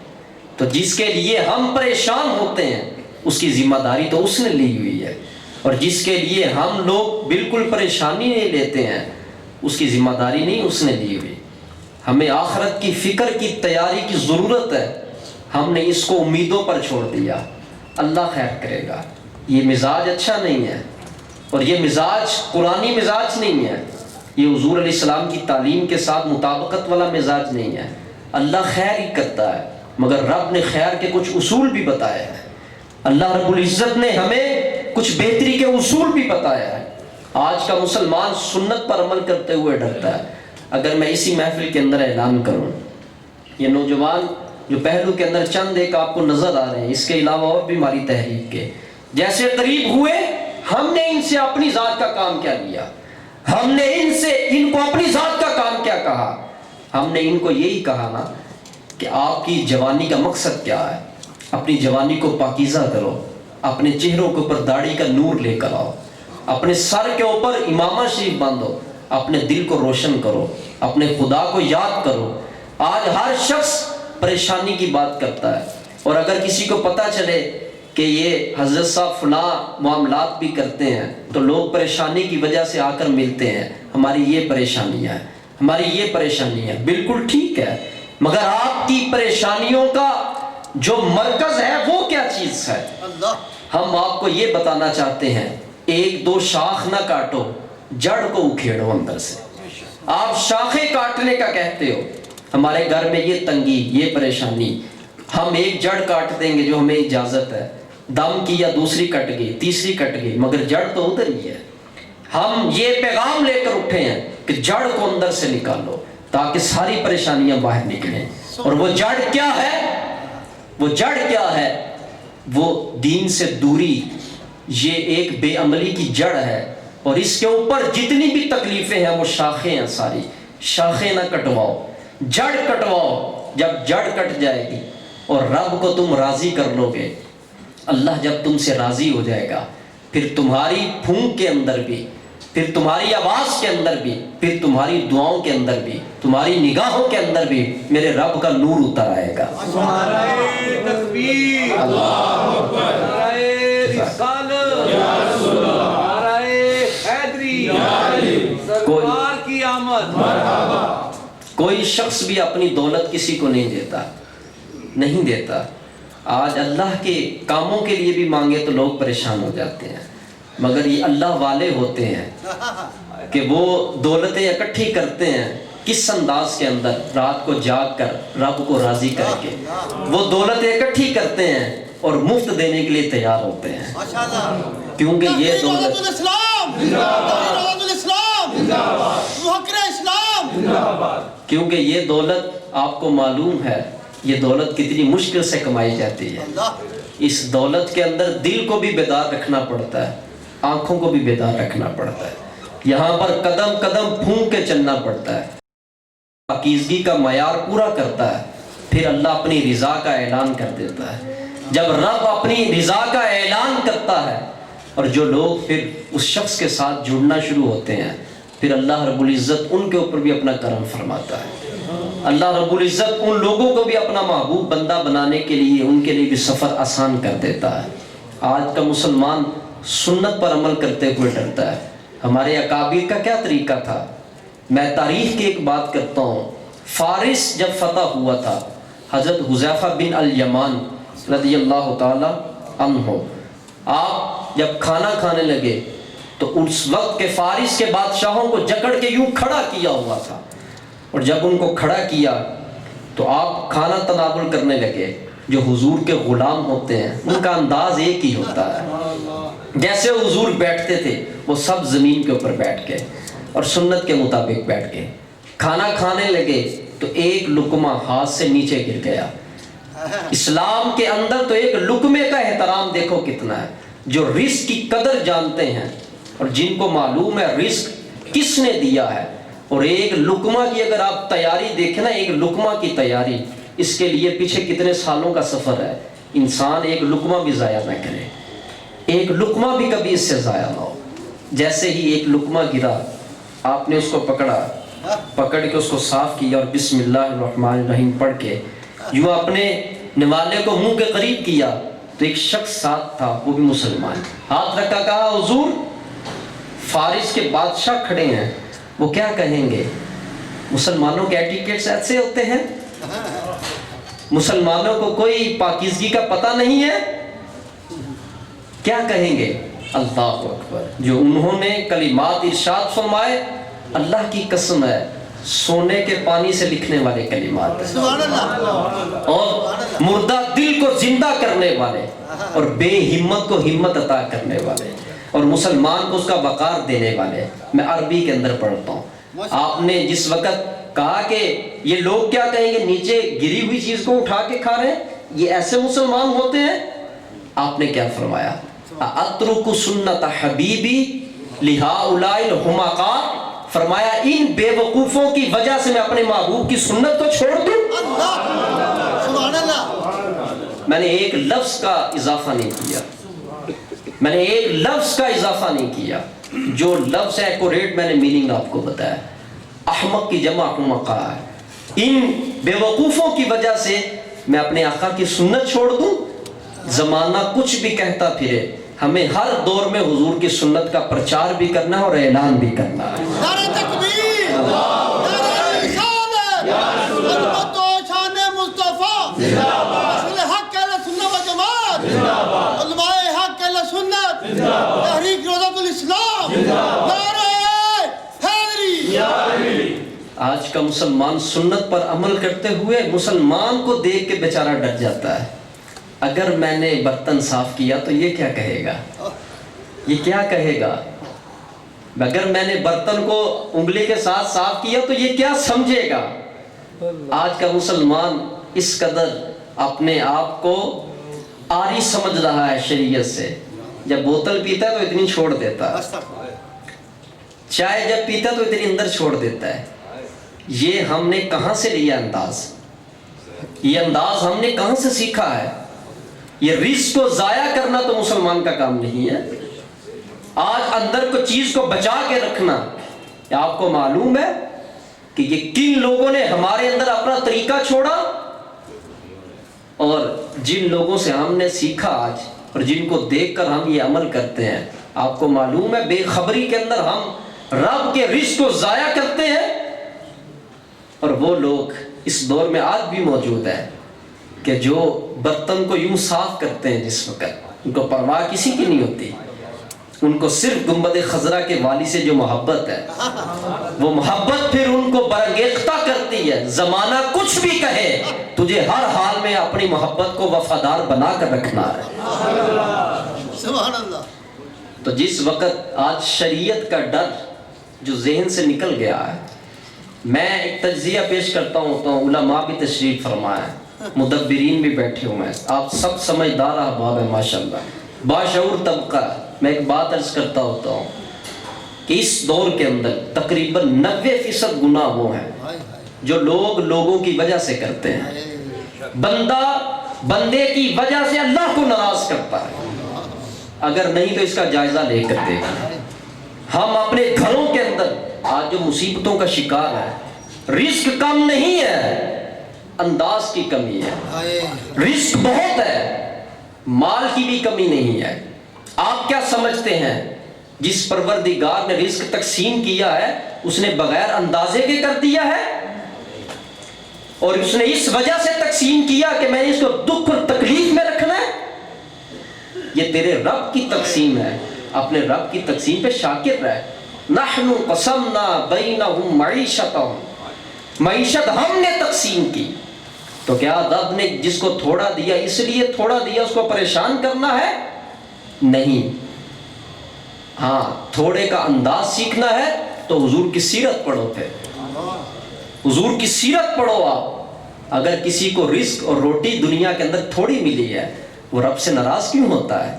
تو جس کے لیے ہم پریشان ہوتے ہیں، اس کی ذمہ داری تو اس نے لی ہوئی ہے، اور جس کے لیے ہم لوگ بالکل پریشانی نہیں لیتے ہیں، اس کی ذمہ داری نہیں اس نے لی ہوئی۔ ہمیں آخرت کی فکر کی تیاری کی ضرورت ہے، ہم نے اس کو امیدوں پر چھوڑ دیا، اللہ خیر کرے گا۔ یہ مزاج اچھا نہیں ہے، اور یہ مزاج قرآنی مزاج نہیں ہے، یہ حضور علیہ السلام کی تعلیم کے ساتھ مطابقت والا مزاج نہیں ہے۔ اللہ خیر ہی کرتا ہے، مگر رب نے خیر کے کچھ اصول بھی بتائے ہیں، اللہ رب العزت نے ہمیں کچھ بہتری کے اصول بھی بتایا ہے۔ آج کا مسلمان سنت پر عمل کرتے ہوئے ڈرتا ہے۔ اگر میں اسی محفل کے اندر اعلان کروں، یہ نوجوان جو پہلو کے اندر چند ایک آپ کو نظر آ رہے ہیں، اس کے علاوہ اور بھی ہماری تحریک کے جیسے قریب ہوئے، ہم نے ان سے اپنی ذات کا کام کیا لیا، ہم نے ان کو اپنی ذات کا کام کیا کہا؟ ہم نے ان کو یہی کہا نا کہ آپ کی جوانی کا مقصد کیا ہے، اپنی جوانی کو پاکیزہ کرو، اپنے چہروں کے اوپر داڑھی کا نور لے کر آؤ، اپنے سر کے اوپر امامہ شریف باندھو، اپنے دل کو روشن کرو، اپنے خدا کو یاد کرو۔ آج ہر شخص پریشانی کی بات کرتا ہے، اور اگر کسی کو پتہ چلے کہ یہ حضرت صاحب فلاں معاملات بھی کرتے ہیں تو لوگ پریشانی کی وجہ سے آ کر ملتے ہیں، ہماری یہ پریشانی ہے، ہماری یہ پریشانی ہے، بالکل ٹھیک ہے، مگر آپ کی پریشانیوں کا جو مرکز ہے وہ کیا چیز ہے؟ ہم آپ کو یہ بتانا چاہتے ہیں، ایک دو شاخ نہ کاٹو، جڑ کو اکھیڑو اندر سے۔ آپ شاخیں کاٹنے کا کہتے ہو، ہمارے گھر میں یہ تنگی، یہ پریشانی، ہم ایک جڑ کاٹ دیں گے جو ہمیں اجازت ہے، دم کیا دوسری کٹ گئی، تیسری کٹ گئی، مگر جڑ تو ادھر ہی ہے۔ ہم یہ پیغام لے کر اٹھے ہیں کہ جڑ کو اندر سے نکالو، تاکہ ساری پریشانیاں باہر نکلیں. اور وہ جڑ کیا ہے؟ وہ جڑ کیا ہے؟ وہ دین سے دوری. یہ ایک بے عملی کی جڑ ہے، اور اس کے اوپر جتنی بھی تکلیفیں ہیں وہ شاخیں ہیں. ساری شاخیں نہ کٹواؤ، جڑ کٹواؤ. جب جڑ کٹ جائے گی اور رب کو تم راضی کر لو گے، اللہ جب تم سے راضی ہو جائے گا، پھر تمہاری پھونک کے اندر بھی، پھر تمہاری آواز کے اندر بھی، پھر تمہاری دعاؤں کے اندر بھی، تمہاری نگاہوں کے اندر بھی میرے رب کا نور اتر آئے گا. نعرہ تکبیر، اللہ اکبر، نعرہ رسالت، یا رسول اللہ، نعرہ حیدری، یا علی، سرکار کی آمد، مرحبا. کوئی شخص بھی اپنی دولت کسی کو نہیں دیتا، نہیں دیتا. آج اللہ کے کاموں کے لیے بھی مانگے تو لوگ پریشان ہو جاتے ہیں، مگر یہ اللہ والے ہوتے ہیں کہ وہ دولتیں اکٹھی کرتے ہیں. کس انداز کے اندر؟ رات کو جاگ کر رب کو راضی کر کے وہ دولتیں اکٹھی کرتے ہیں اور مفت دینے کے لیے تیار ہوتے ہیں. کیونکہ یہ دولت کیونکہ یہ دولت آپ کو معلوم ہے یہ دولت کتنی مشکل سے کمائی جاتی ہے. اس دولت کے اندر دل کو بھی بیدار رکھنا پڑتا ہے، آنکھوں کو بھی بیدار رکھنا پڑتا ہے. یہاں پر قدم قدم پھونک کے چلنا پڑتا ہے. پاکیزگی کا معیار پورا کرتا ہے، پھر اللہ اپنی رضا کا اعلان کر دیتا ہے. جب رب اپنی رضا کا اعلان کرتا ہے اور جو لوگ پھر اس شخص کے ساتھ جڑنا شروع ہوتے ہیں، پھر اللہ رب العزت ان کے اوپر بھی اپنا کرم فرماتا ہے. اللہ رب العزت ان لوگوں کو بھی اپنا محبوب بندہ بنانے کے لیے ان کے لیے بھی سفر آسان کر دیتا ہے. آج کا مسلمان سنت پر عمل کرتے ہوئے ڈرتا ہے. ہمارے اکابر کا کیا طریقہ تھا؟ میں تاریخ کی ایک بات کرتا ہوں. فارس جب فتح ہوا تھا، حضرت حذیفہ بن الیمان رضی اللہ تعالی عنہ، آپ جب کھانا کھانے لگے تو اس وقت کے فارس کے بادشاہوں کو جکڑ کے یوں کھڑا کیا ہوا تھا، اور جب ان کو کھڑا کیا تو آپ کھانا تناول کرنے لگے. جو حضور کے غلام ہوتے ہیں ان کا انداز ایک ہی ہوتا ہے. جیسے حضور بیٹھتے تھے وہ سب زمین کے اوپر بیٹھ کے اور سنت کے مطابق بیٹھ کے کھانا کھانے لگے تو ایک لقمہ ہاتھ سے نیچے گر گیا. اسلام کے اندر تو ایک لقمے کا احترام دیکھو کتنا ہے. جو رزق کی قدر جانتے ہیں اور جن کو معلوم ہے رزق کس نے دیا ہے، اور ایک لقمہ کی اگر آپ تیاری دیکھیں نا، ایک لقمہ کی تیاری، اس کے لیے پیچھے کتنے سالوں کا سفر ہے. انسان ایک لقمہ بھی ضائع نہ کرے، ایک لقمہ بھی کبھی اس سے ضائع نہ ہو. جیسے ہی ایک لقمہ گرا، آپ نے اس کو پکڑ کے اس کو صاف کیا اور بسم اللہ الرحمن الرحیم پڑھ کے یوں اپنے نوالے کو منہ کے قریب کیا تو ایک شخص ساتھ تھا، وہ بھی مسلمان، ہاتھ رکھا، کہا حضور فارس کے بادشاہ کھڑے ہیں، وہ کیا کہیں گے؟ مسلمانوں کے ایٹیکیٹس ایسے ہوتے ہیں، مسلمانوں کو کوئی پاکیزگی کا پتہ نہیں ہے، کیا کہیں گے؟ اللہ اکبر. جو انہوں نے کلمات ارشاد فرمائے، اللہ کی قسم ہے سونے کے پانی سے لکھنے والے کلمات ہیں، اور مردہ دل کو زندہ کرنے والے اور بے ہمت کو ہمت عطا کرنے والے اور مسلمان کو اس کا وقار دینے والے. میں عربی کے اندر پڑھتا ہوں. آپ نے جس وقت کہا کہ یہ لوگ کیا کہیں گے، نیچے گری ہوئی چیز کو اٹھا کے کھا رہے ہیں، یہ ایسے مسلمان ہوتے ہیں، آپ نے کیا فرمایا؟ اترک سنت حبیبی لہؤلاء الحمقاء، فرمایا ان بے وقوفوں کی وجہ سے میں اپنے محبوب کی سنت کو چھوڑ دوں. میں نے ایک لفظ کا اضافہ نہیں کیا، میں نے ایک لفظ کا اضافہ نہیں کیا. جو لفظ ہے ایکوریٹ میں نے میننگ آپ کو بتایا. احمق کی جمع حمقاء ہے. ان بے وقوفوں کی وجہ سے میں اپنے آقا کی سنت چھوڑ دوں. زمانہ کچھ بھی کہتا پھرے، ہمیں ہر دور میں حضور کی سنت کا پرچار بھی کرنا ہے اور اعلان بھی کرنا ہے. نعرہ تکبیر، نعرہ رسالت، عظمت و شان مصطفیٰ، اصل حق اہل سنت و جماعت، علماء حق اہل سنت، تحریک روضۃ الاسلام، نعرہ حیدری. آج کا مسلمان سنت پر عمل کرتے ہوئے مسلمان کو دیکھ کے بیچارہ ڈر جاتا ہے. اگر میں نے برتن صاف کیا تو یہ کیا کہے گا، یہ کیا کہے گا؟ اگر میں نے برتن کو انگلی کے ساتھ صاف کیا تو یہ کیا سمجھے گا؟ آج کا مسلمان اس قدر اپنے آپ کو آری سمجھ رہا ہے شریعت سے. جب بوتل پیتا ہے تو اتنی چھوڑ دیتا ہے, چائے جب پیتا ہے تو اتنی اندر چھوڑ دیتا ہے. یہ ہم نے کہاں سے لیا انداز؟ یہ انداز ہم نے کہاں سے سیکھا ہے؟ یہ رزق کو ضائع کرنا تو مسلمان کا کام نہیں ہے. آج اندر کو چیز کو بچا کے رکھنا. آپ کو معلوم ہے کہ یہ کن لوگوں نے ہمارے اندر اپنا طریقہ چھوڑا, اور جن لوگوں سے ہم نے سیکھا آج اور جن کو دیکھ کر ہم یہ عمل کرتے ہیں. آپ کو معلوم ہے بے خبری کے اندر ہم رب کے رزق کو ضائع کرتے ہیں, اور وہ لوگ اس دور میں آج بھی موجود ہیں کہ جو برتن کو یوں صاف کرتے ہیں جس وقت ان کو پرواہ کسی کی نہیں ہوتی. ان کو صرف گنبد خضرا کے والی سے جو محبت ہے, وہ محبت پھر ان کو برانگیختہ کرتی ہے. زمانہ کچھ بھی کہے, تجھے ہر حال میں اپنی محبت کو وفادار بنا کر رکھنا ہے. سبحان اللہ. تو جس وقت آج شریعت کا ڈر جو ذہن سے نکل گیا ہے, میں ایک تجزیہ پیش کرتا ہوں تو علماء بھی تشریف فرمائے, مدبرین بھی بیٹھے ہوئے ہیں, آپ سب سمجھدار احباب ہیں ماشاءاللہ, باشعور طبقہ. میں ایک بات عرض کرتا ہوتا ہوں کہ اس دور کے اندر تقریباً 90% گناہ وہ ہیں جو لوگ لوگوں کی وجہ سے کرتے ہیں. بندہ بندے کی وجہ سے اللہ کو ناراض کرتا ہے. اگر نہیں تو اس کا جائزہ لے کر دیکھیں. ہم اپنے گھروں کے اندر آج جو مصیبتوں کا شکار ہے, رزق کم نہیں ہے, انداز کی کمی ہے. رزق بہت ہے, مال کی بھی کمی نہیں ہے. آپ کیا سمجھتے ہیں جس پروردگار نے رزق تقسیم کیا ہے اس نے بغیر اندازے کے کر دیا ہے, اور اس نے اس وجہ سے تقسیم کیا کہ میں نے اس کو دکھ اور تکلیف میں رکھنا ہے؟ یہ تیرے رب کی تقسیم ہے. اپنے رب کی تقسیم پہ شاکر رہ. نحن قسمنا بینہم معیشتہم, معیشت ہم نے تقسیم کی. تو کیا رب نے جس کو تھوڑا دیا اس لیے تھوڑا دیا اس کو پریشان کرنا ہے؟ نہیں. ہاں, تھوڑے کا انداز سیکھنا ہے تو حضور کی سیرت پڑھو. پھر حضور کی سیرت پڑھو. آپ اگر کسی کو رزق اور روٹی دنیا کے اندر تھوڑی ملی ہے, وہ رب سے ناراض کیوں ہوتا ہے؟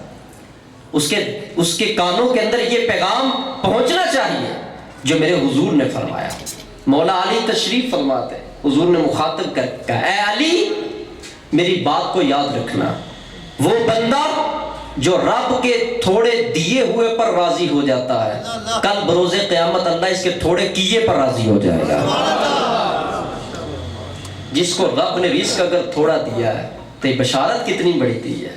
اس کے کانوں کے اندر یہ پیغام پہنچنا چاہیے جو میرے حضور نے فرمایا. مولا علی تشریف فرماتے, حضور نے مخاطب کر کہا, اے علی میری بات کو یاد رکھنا, وہ بندہ جو رب کے تھوڑے دیے ہوئے پر راضی ہو جاتا ہے, کل بروز قیامت اللہ اس کے تھوڑے کیے پر راضی ہو جائے گا. جس کو رب نے رزق اگر تھوڑا دیا ہے تو یہ بشارت کتنی بڑی دی ہے.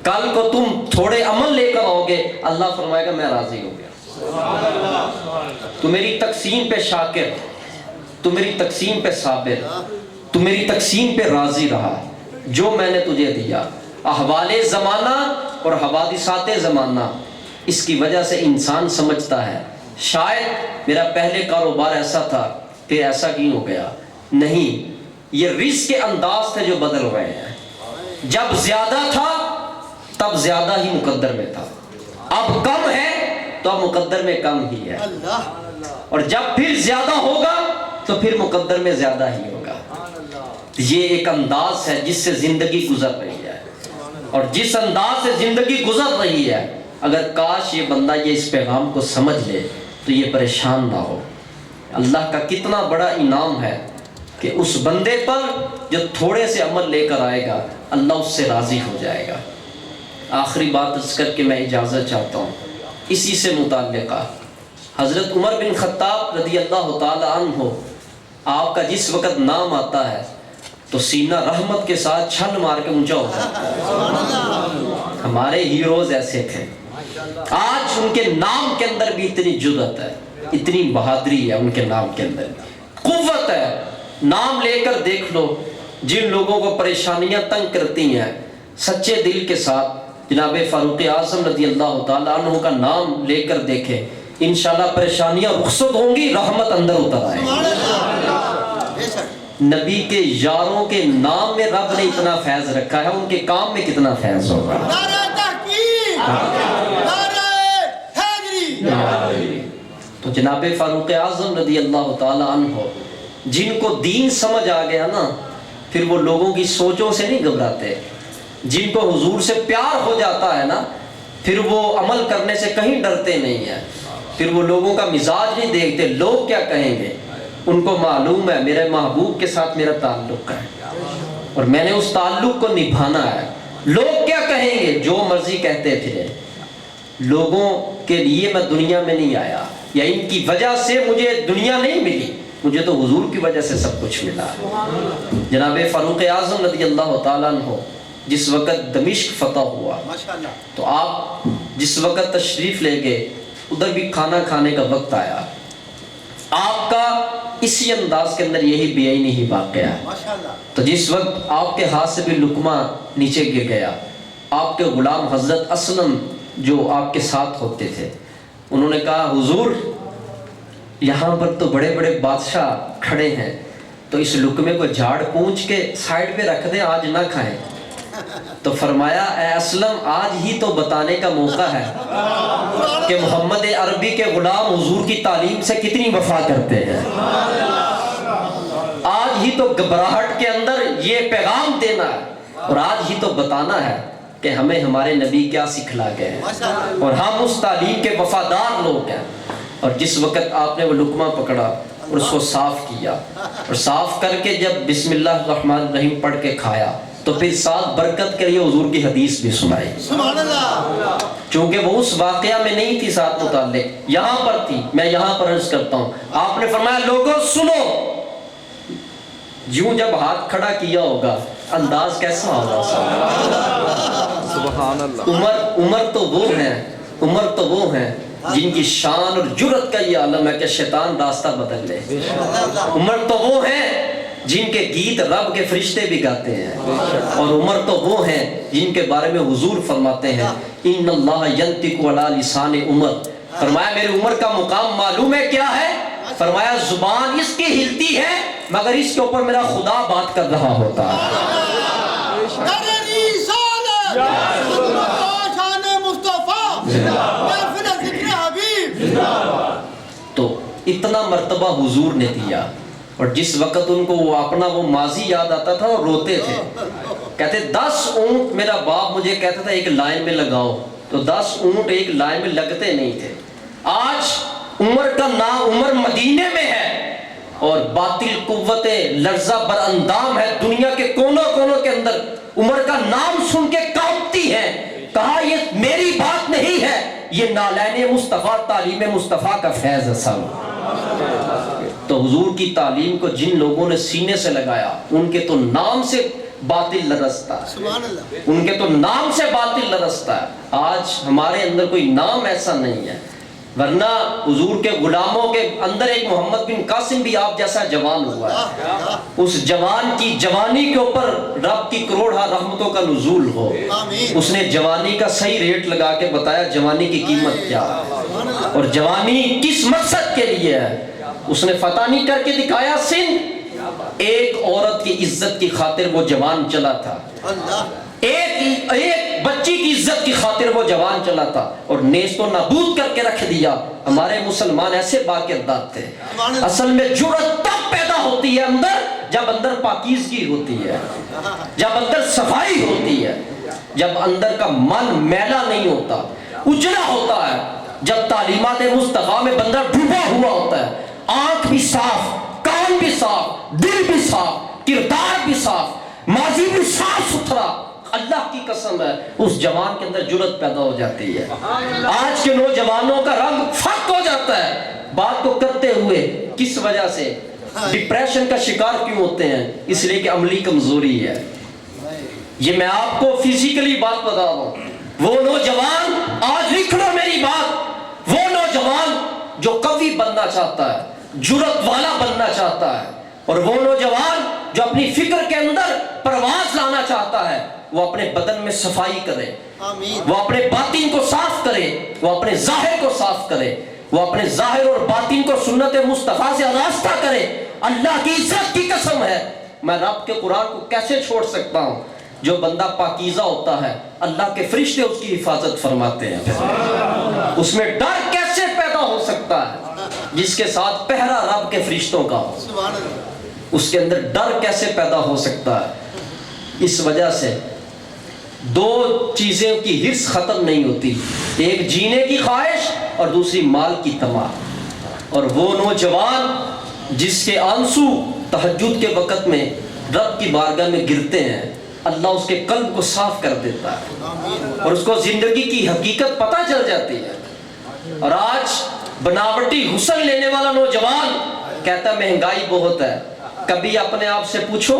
کل کو تم تھوڑے عمل لے کر آؤ گے, اللہ فرمائے گا میں راضی ہو گیا. تو میری تقسیم پہ شاکر, تو میری تقسیم پہ صابر, تو میری تقسیم پہ راضی رہا. جو میں نے تجھے دیا, احوال زمانہ اور حوادثات زمانہ, اس کی وجہ سے انسان سمجھتا ہے شاید میرا پہلے کاروبار ایسا تھا پھر ایسا کیوں ہو گیا. نہیں, یہ رزق کے انداز تھے جو بدل رہے ہیں. جب زیادہ تھا تب زیادہ ہی مقدر میں تھا, اب کم ہے تو اب مقدر میں کم ہی ہے, اور جب پھر زیادہ ہوگا تو پھر مقدر میں زیادہ ہی ہوگا. یہ ایک انداز ہے جس سے زندگی گزر رہی ہے, اور جس انداز سے زندگی گزر رہی ہے, اگر کاش یہ بندہ یہ اس پیغام کو سمجھ لے تو یہ پریشان نہ ہو. اللہ کا کتنا بڑا انعام ہے کہ اس بندے پر جو تھوڑے سے عمل لے کر آئے گا اللہ اس سے راضی ہو جائے گا. آخری بات اس کر کے میں اجازت چاہتا ہوں, اسی سے متعلقہ حضرت عمر بن خطاب رضی اللہ تعالی عنہ, آپ کا جس وقت نام آتا ہے تو سینہ رحمت کے ساتھ چھن مار کے اونچا ہو جاتا ہے. ہمارے ہیروز ایسے تھے. آج ان کے نام کے اندر بھی اتنی جرأت ہے, اتنی بہادری ہے ان کے نام کے اندر, قوت ہے. نام لے کر دیکھ لو, جن لوگوں کو پریشانیاں تنگ کرتی ہیں سچے دل کے ساتھ جناب فاروق اعظم رضی اللہ تعالیٰ عنہ کا نام لے کر دیکھیں, انشاءاللہ پریشانیاں رخصت ہوں گی, رحمت اندر اتر آئے گی. نبی کے یاروں کے نام میں رب نے اتنا فیض رکھا ہے, ان کے کام میں کتنا فیض ہوگا. نعرہ تحقیق, نعرہ حیدری. تو جناب فاروق اعظم رضی اللہ تعالی عنہ جن کو دین سمجھ آ گیا نا، پھر وہ لوگوں کی سوچوں سے نہیں گھبراتے. جن کو حضور سے پیار ہو جاتا ہے نا، پھر وہ عمل کرنے سے کہیں ڈرتے نہیں ہیں. پھر وہ لوگوں کا مزاج نہیں دیکھتے لوگ کیا کہیں گے. ان کو معلوم ہے میرے محبوب کے ساتھ میرا تعلق ہے اور میں نے اس تعلق کو نبھانا ہے. لوگ کیا کہیں گے، جو مرضی کہتے پھرے. لوگوں کے لیے میں دنیا میں نہیں آیا، یا ان کی وجہ سے مجھے دنیا نہیں ملی، مجھے تو حضور کی وجہ سے سب کچھ ملا. جناب فاروق اعظم رضی اللہ تعالیٰ عنہ جس وقت دمشق فتح ہوا تو آپ جس وقت تشریف لے گئے ادھر بھی کھانا کھانے کا وقت آیا. آپ کا اسی انداز کے اندر یہی بے عینی ہی واقعہ ہے. تو جس وقت آپ کے ہاتھ سے بھی لقمہ نیچے گر گیا، آپ کے غلام حضرت اسلم جو آپ کے ساتھ ہوتے تھے، انہوں نے کہا حضور یہاں پر تو بڑے بڑے بادشاہ کھڑے ہیں، تو اس لقمے کو جھاڑ پونچھ کے سائڈ پہ رکھ دیں، آج نہ کھائیں. تو فرمایا اے اسلم آج ہی تو بتانے کا موقع ہے کہ محمد عربی کے غلام حضور کی تعلیم سے کتنی وفا کرتے ہیں. آج ہی تو گھبراہٹ کے اندر یہ پیغام دینا ہے اور آج ہی تو بتانا ہے کہ ہمیں ہمارے نبی کیا سکھلا گئے ہیں اور ہم اس تعلیم کے وفادار لوگ ہیں. اور جس وقت آپ نے وہ لقمہ پکڑا اور اس کو صاف کیا اور صاف کر کے جب بسم اللہ الرحمن الرحیم پڑھ کے کھایا تو پھر ساتھ برکت کے لیے حضور کی حدیث بھی سنائی. سبحان اللہ. چونکہ وہ اس واقعہ میں نہیں تھی ساتھ متعلق، یہاں پر تھی. میں یہاں پر عرض کرتا ہوں، آپ نے فرمایا لوگوں سنو. یوں جب ہاتھ کھڑا کیا ہوگا انداز کیسا ہوگا؟ سبحان اللہ. عمر تو وہ ہیں جن کی شان اور جرت کا یہ عالم ہے کہ شیطان راستہ بدل لے. عمر تو وہ ہیں جن کے گیت رب کے فرشتے بھی گاتے ہیں، اور عمر تو وہ ہیں جن کے بارے میں حضور فرماتے ہیں ان اللہ ینطق علی لسان عمر. فرمایا میری عمر کا مقام معلوم ہے کیا ہے؟ فرمایا زبان اس کی ہلتی ہے مگر اس کے اوپر میرا خدا بات کر رہا ہوتا ہے. تو اتنا مرتبہ حضور نے دیا. اور جس وقت ان کو وہ اپنا وہ ماضی یاد آتا تھا اور روتے تھے، کہتے 10 اونٹ میرا باپ مجھے کہتا تھا ایک لائن میں لگاؤ، تو 10 اونٹ ایک لائن میں لگتے نہیں تھے. آج عمر کا نام عمر مدینے میں ہے اور باطل قوتیں لرزہ بر اندام ہے دنیا کے کونوں کونوں کے اندر. عمر کا نام سن کے کانپتی ہیں. کہا یہ میری بات نہیں ہے، یہ نالین مصطفیٰ تعلیم مصطفیٰ کا فیض ہے سب. تو حضور کی تعلیم کو جن لوگوں نے سینے سے لگایا ان کے تو نام سے باطل لرزتا ہے، ان کے تو نام سے باطل لرزتا ہے. آج ہمارے اندر کوئی نام ایسا نہیں ہے، ورنہ حضور کے غلاموں کے اندر ایک محمد بن قاسم بھی آپ جیسا جوان ہوا ہے. اس جوان کی جوانی کے اوپر رب کی کروڑہ رحمتوں کا نزول ہو. اس نے جوانی کا صحیح ریٹ لگا کے بتایا جوانی کی قیمت کیا ہے اور جوانی کس مقصد کے لیے ہے. اس نے فتح نہیں کر کے دکھایا سندھ. ایک عورت کی عزت کی خاطر وہ جوان چلا تھا، ایک بچی کی عزت کی خاطر وہ جوان چلا تھا اور نیست و نابود کر کے رکھ دیا. ہمارے مسلمان ایسے باکردات تھے. اصل میں جرأت تب پیدا ہوتی ہے اندر جب اندر پاکیزگی ہوتی ہے، جب اندر صفائی ہوتی ہے، جب اندر کا من میلا نہیں ہوتا، اجڑا ہوتا ہے، جب تعلیمات مصطفیٰ میں بندہ ڈوبا ہوا ہوتا ہے. آنکھ بھی صاف، کان بھی صاف، دل بھی صاف، کردار بھی صاف، ماضی بھی صاف ستھرا. اللہ کی قسم ہے اس جوان کے اندر جرأت پیدا ہو جاتی ہے. آج کے نوجوانوں کا رنگ فٹ ہو جاتا ہے بات کو کرتے ہوئے. کس وجہ سے ڈپریشن کا شکار کیوں ہوتے ہیں؟ اس لیے کہ عملی کمزوری ہے. یہ میں آپ کو فزیکلی بات بتا رہا ہوں. وہ نوجوان آج لکھ لو میری بات، وہ نوجوان جو قوی بننا چاہتا ہے، جرأت والا بننا چاہتا ہے، اور وہ نوجوان جو اپنی فکر کے اندر پرواز لانا چاہتا ہے، وہ اپنے بدن میں صفائی کرے، وہ اپنے باطن کو صاف کرے، وہ اپنے ظاہر کو صاف کرے، وہ اپنے ظاہر اور باطن کو سنت مصطفیٰ سے آراستہ کرے. اللہ کی عزت کی قسم ہے میں رب کے قرآن کو کیسے چھوڑ سکتا ہوں. جو بندہ پاکیزہ ہوتا ہے اللہ کے فرشتے اس کی حفاظت فرماتے ہیں. اس میں ڈر کیسے پیدا ہو سکتا ہے؟ جس کے ساتھ پہرا رب کے فرشتوں کا ہو، سبحان اللہ، اس کے اندر ڈر کیسے پیدا ہو سکتا ہے؟ اس وجہ سے دو چیزوں کی حرص ختم نہیں ہوتی، ایک جینے کی خواہش اور دوسری مال کی طمع۔ اور وہ نوجوان جس کے آنسو تہجد کے وقت میں رب کی بارگاہ میں گرتے ہیں، اللہ اس کے قلب کو صاف کر دیتا ہے اور اس کو زندگی کی حقیقت پتہ چل جاتی ہے۔ اور آج بناوٹی حسن لینے والا نوجوان کہتا ہے مہنگائی بہت ہے۔ کبھی اپنے آپ سے پوچھو،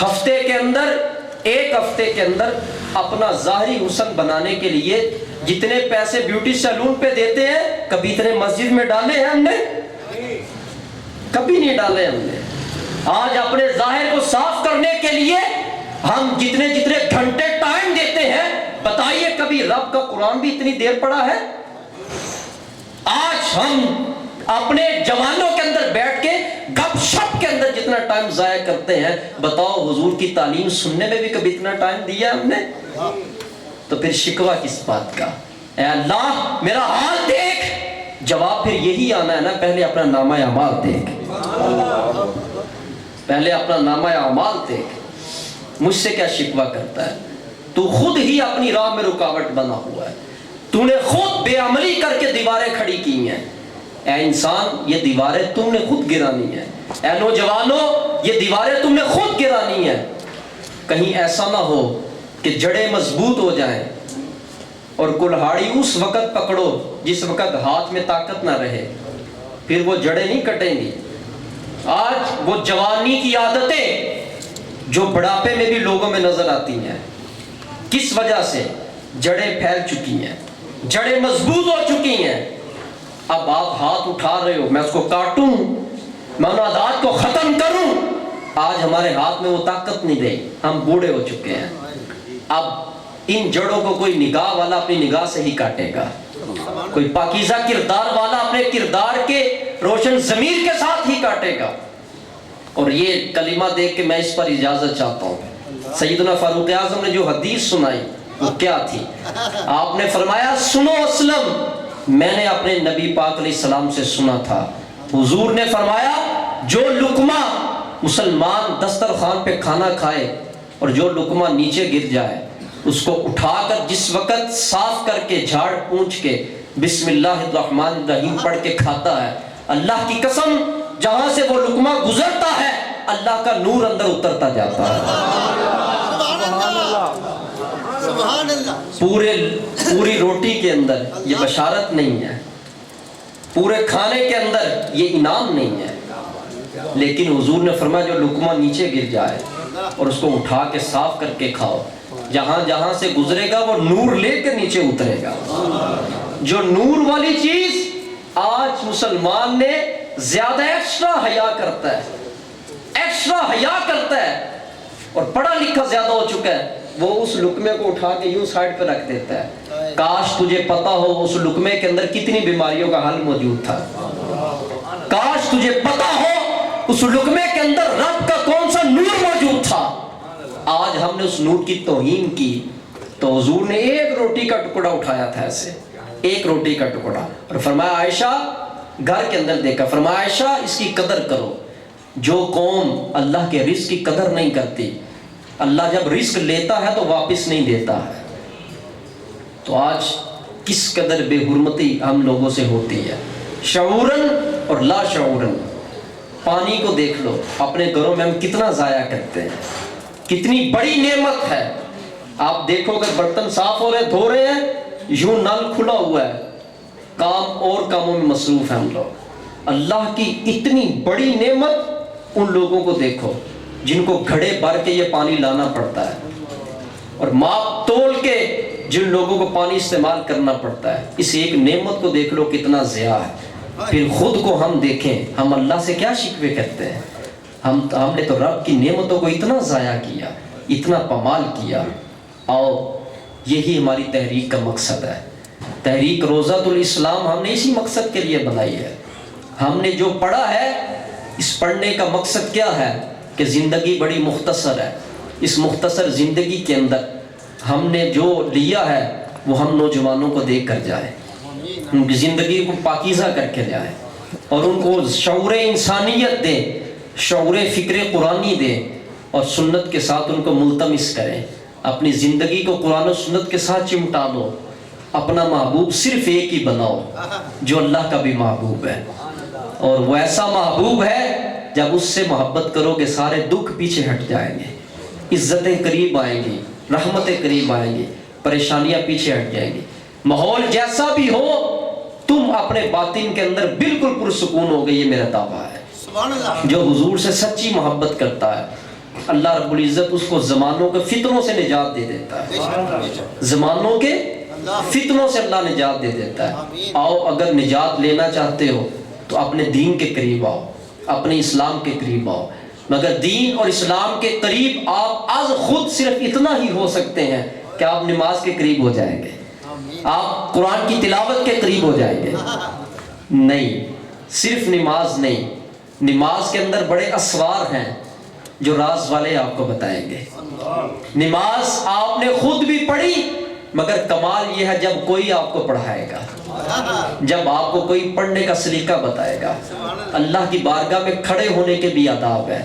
ہفتے کے اندر، ایک ہفتے کے اندر اپنا ظاہری حسن بنانے کے لیے جتنے پیسے بیوٹی سیلون پہ دیتے ہیں، کبھی اتنے مسجد میں ڈالے ہیں ہم نے؟ کبھی نہیں ڈالے ہم نے۔ آج اپنے ظاہر کو صاف کرنے کے لیے ہم جتنے گھنٹے ٹائم دیتے ہیں، بتائیے کبھی رب کا قرآن بھی اتنی دیر پڑھا ہے؟ آج ہم اپنے جوانوں کے اندر بیٹھ کے گپ شپ کے اندر جتنا ٹائم ضائع کرتے ہیں، بتاؤ حضور کی تعلیم سننے میں بھی کبھی اتنا ٹائم دیا ہم نے؟ تو پھر شکوہ کس بات کا؟ اے اللہ میرا حال دیکھ۔ جواب پھر یہی آنا ہے نا، پہلے اپنا نامہ اعمال دیکھ، پہلے اپنا نامہ اعمال دیکھ، مجھ سے کیا شکوہ کرتا ہے؟ تو خود ہی اپنی راہ میں رکاوٹ بنا ہوا ہے، تو نے خود بے عملی کر کے دیواریں کھڑی کی ہیں۔ اے انسان یہ دیواریں تم نے خود گرانی ہیں، اے نوجوانوں یہ دیواریں تم نے خود گرانی ہیں۔ کہیں ایسا نہ ہو کہ جڑیں مضبوط ہو جائیں اور کلہاڑی اس وقت پکڑو جس وقت ہاتھ میں طاقت نہ رہے، پھر وہ جڑیں نہیں کٹیں گی۔ آج وہ جوانی کی عادتیں جو بڑھاپے میں بھی لوگوں میں نظر آتی ہیں، کس وجہ سے؟ جڑیں پھیل چکی ہیں، جڑیں مضبوط ہو چکی ہیں۔ اب آپ ہاتھ اٹھا رہے ہو، میں اس کو کاٹوں، میں ان عادات کو ختم کروں، آج ہمارے ہاتھ میں وہ طاقت نہیں رہی، ہم بوڑھے ہو چکے ہیں۔ اب ان جڑوں کو کوئی نگاہ والا اپنی نگاہ سے ہی کاٹے گا، کوئی پاکیزہ کردار والا اپنے کردار کے روشن ضمیر کے ساتھ ہی کاٹے گا۔ اور یہ کلمہ دیکھ کے میں اس پر اجازت چاہتا ہوں، سیدنا فاروق اعظم نے جو حدیث سنائی وہ کیا تھی؟ آپ نے فرمایا سنو اسلم، میں نے اپنے نبی پاک علیہ السلام سے سنا تھا، حضور نے فرمایا جو لقمہ مسلمان دسترخوان پہ کھانا کھائے اور جو لقمہ نیچے گر جائے، اس کو اٹھا کر جس وقت صاف کر کے جھاڑ پونچھ کے بسم اللہ الرحمن الرحیم پڑھ کے کھاتا ہے، اللہ کی قسم جہاں سے وہ لقمہ گزرتا ہے اللہ کا نور اندر اترتا جاتا ہے۔ سبحان اللہ، پوری روٹی کے اندر یہ بشارت نہیں ہے، پورے کھانے کے اندر یہ انعام نہیں ہے، لیکن حضور نے فرمایا جو لقمہ نیچے گر جائے اور اس کو اٹھا کے صاف کر کے کھاؤ، جہاں جہاں سے گزرے گا وہ نور لے کے نیچے اترے گا۔ جو نور والی چیز آج مسلمان نے زیادہ ایکسٹرا حیا کرتا ہے، ایکسٹرا حیا کرتا ہے، اور پڑھا لکھا زیادہ ہو چکا ہے، وہ اس لقمے کو اٹھا کے یوں سائڈ پہ رکھ دیتا ہے۔ کاش تجھے پتا ہو اس لقمے کے اندر کتنی بیماریوں کا حل موجود تھا، کاش تجھے پتا ہو اس لقمے کے اندر رب کا کون سا نور موجود تھا۔ آج ہم نے اس نور کی توہین کی، تو حضور نے ایک روٹی کا ٹکڑا اٹھایا تھا، ایسے ایک روٹی کا ٹکڑا، اور فرمایا عائشہ گھر کے اندر دیکھا، فرمایا عائشہ اس کی قدر کرو۔ جو قوم اللہ کے رزق کی قدر نہیں کرتی، اللہ جب رزق لیتا ہے تو واپس نہیں دیتا ہے۔ تو آج کس قدر بے حرمتی ہم لوگوں سے ہوتی ہے، شعوراً اور لا شعوراً۔ پانی کو دیکھ لو، اپنے گھروں میں ہم کتنا ضائع کرتے ہیں، کتنی بڑی نعمت ہے۔ آپ دیکھو کہ برتن صاف ہو رہے دھو رہے ہیں، یوں نل کھلا ہوا ہے، کام اور کاموں میں مصروف ہیں ہم لوگ۔ اللہ کی اتنی بڑی نعمت ان لوگوں کو دیکھو جن کو گھڑے بھر کے یہ پانی لانا پڑتا ہے، اور ماپ تول کے جن لوگوں کو پانی استعمال کرنا پڑتا ہے۔ اس ایک نعمت کو دیکھ لو کتنا ضیاع ہے۔ پھر خود کو ہم دیکھیں، ہم اللہ سے کیا شکوے کرتے ہیں؟ ہم نے تو رب کی نعمتوں کو اتنا ضائع کیا، اتنا پامال کیا۔ آؤ یہی ہماری تحریک کا مقصد ہے۔ تحریک روضۃ الاسلام ہم نے اسی مقصد کے لیے بنائی ہے۔ ہم نے جو پڑھا ہے، اس پڑھنے کا مقصد کیا ہے کہ زندگی بڑی مختصر ہے، اس مختصر زندگی کے اندر ہم نے جو لیا ہے وہ ہم نوجوانوں کو دے کر جائیں، ان کی زندگی کو پاکیزہ کر کے جائیں۔ اور ان کو شعور انسانیت دیں، شعور فکر قرآنی دیں، اور سنت کے ساتھ ان کو ملتمس کریں. اپنی زندگی کو قرآن و سنت کے ساتھ چمٹا لو. اپنا محبوب صرف ایک ہی بناؤ جو اللہ کا بھی محبوب ہے، اور وہ ایسا محبوب ہے جب اس سے محبت کرو گے سارے دکھ پیچھے ہٹ جائیں گے، عزتیں قریب آئیں گی، رحمتیں قریب آئیں گی، پریشانیاں پیچھے ہٹ جائیں گی. ماحول جیسا بھی ہو تم اپنے باطن کے اندر بالکل پرسکون ہو گئے. یہ میرا دعویٰ ہے. سبحان اللہ. جو حضور سے سچی محبت کرتا ہے اللہ رب العزت اس کو زمانوں کے فتنوں سے نجات دے دیتا ہے. زمانوں کے فتنوں سے اللہ نجات دے دیتا ہے. آؤ اگر نجات لینا چاہتے ہو تو اپنے دین کے قریب آؤ، اپنے اسلام کے قریب آؤ. مگر دین اور اسلام کے قریب آپ از خود صرف اتنا ہی ہو سکتے ہیں کہ آپ نماز کے قریب ہو جائیں گے، آپ قرآن کی تلاوت کے قریب ہو جائیں گے. نہیں، صرف نماز نہیں، نماز کے اندر بڑے اسرار ہیں جو راز والے آپ کو بتائیں گے. نماز آپ نے خود بھی پڑھی، مگر کمال یہ ہے جب کوئی آپ کو پڑھائے گا، جب آپ کو کوئی پڑھنے کا سلیقہ بتائے گا. اللہ کی بارگاہ میں کھڑے ہونے کے بھی آداب ہیں.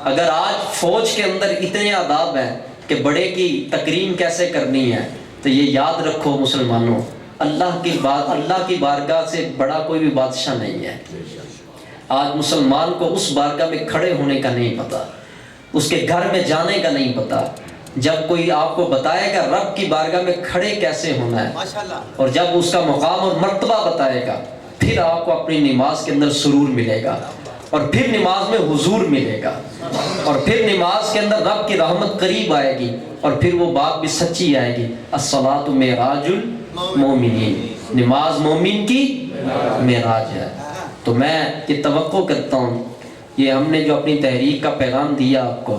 اگر آج فوج کے اندر اتنے آداب ہیں کہ بڑے کی تکریم کیسے کرنی ہے، تو یہ یاد رکھو مسلمانوں، اللہ کی بارگاہ سے بڑا کوئی بھی بادشاہ نہیں ہے. آج مسلمان کو اس بارگاہ میں کھڑے ہونے کا نہیں پتا، اس کے گھر میں جانے کا نہیں پتا. جب کوئی آپ کو بتائے گا رب کی بارگاہ میں کھڑے کیسے ہونا ہے، اور جب اس کا مقام اور مرتبہ بتائے گا، پھر آپ کو اپنی نماز کے اندر سرور ملے گا، اور پھر نماز میں حضور ملے گا، اور پھر نماز کے اندر رب کی رحمت قریب آئے گی، اور پھر وہ بات بھی سچی آئے گی. الصلاۃ معراج المومنین، نماز مومن کی معراج ہے. تو میں یہ توقع کرتا ہوں، یہ ہم نے جو اپنی تحریک کا پیغام دیا آپ کو،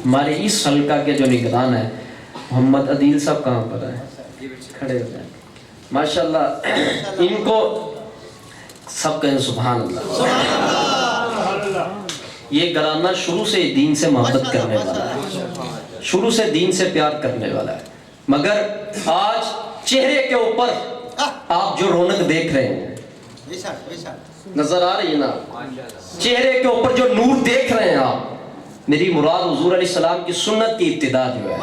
ہمارے اس حلقہ کے جو نگران ہیں محمد عدیل صاحب کہاں پر ہیں، کھڑے ہو جائیں. ماشاءاللہ ان کو سب کہیں سبحان اللہ. یہ گھرانہ شروع سے دین سے محبت کرنے والا ہے، شروع سے دین سے پیار کرنے والا ہے. مگر آج چہرے کے اوپر آپ جو رونق دیکھ رہے ہیں، نظر آ رہی ہے نا، چہرے کے اوپر جو نور دیکھ رہے ہیں آپ، میری مراد حضور علیہ السلام کی سنت کی ابتدا جو ہے،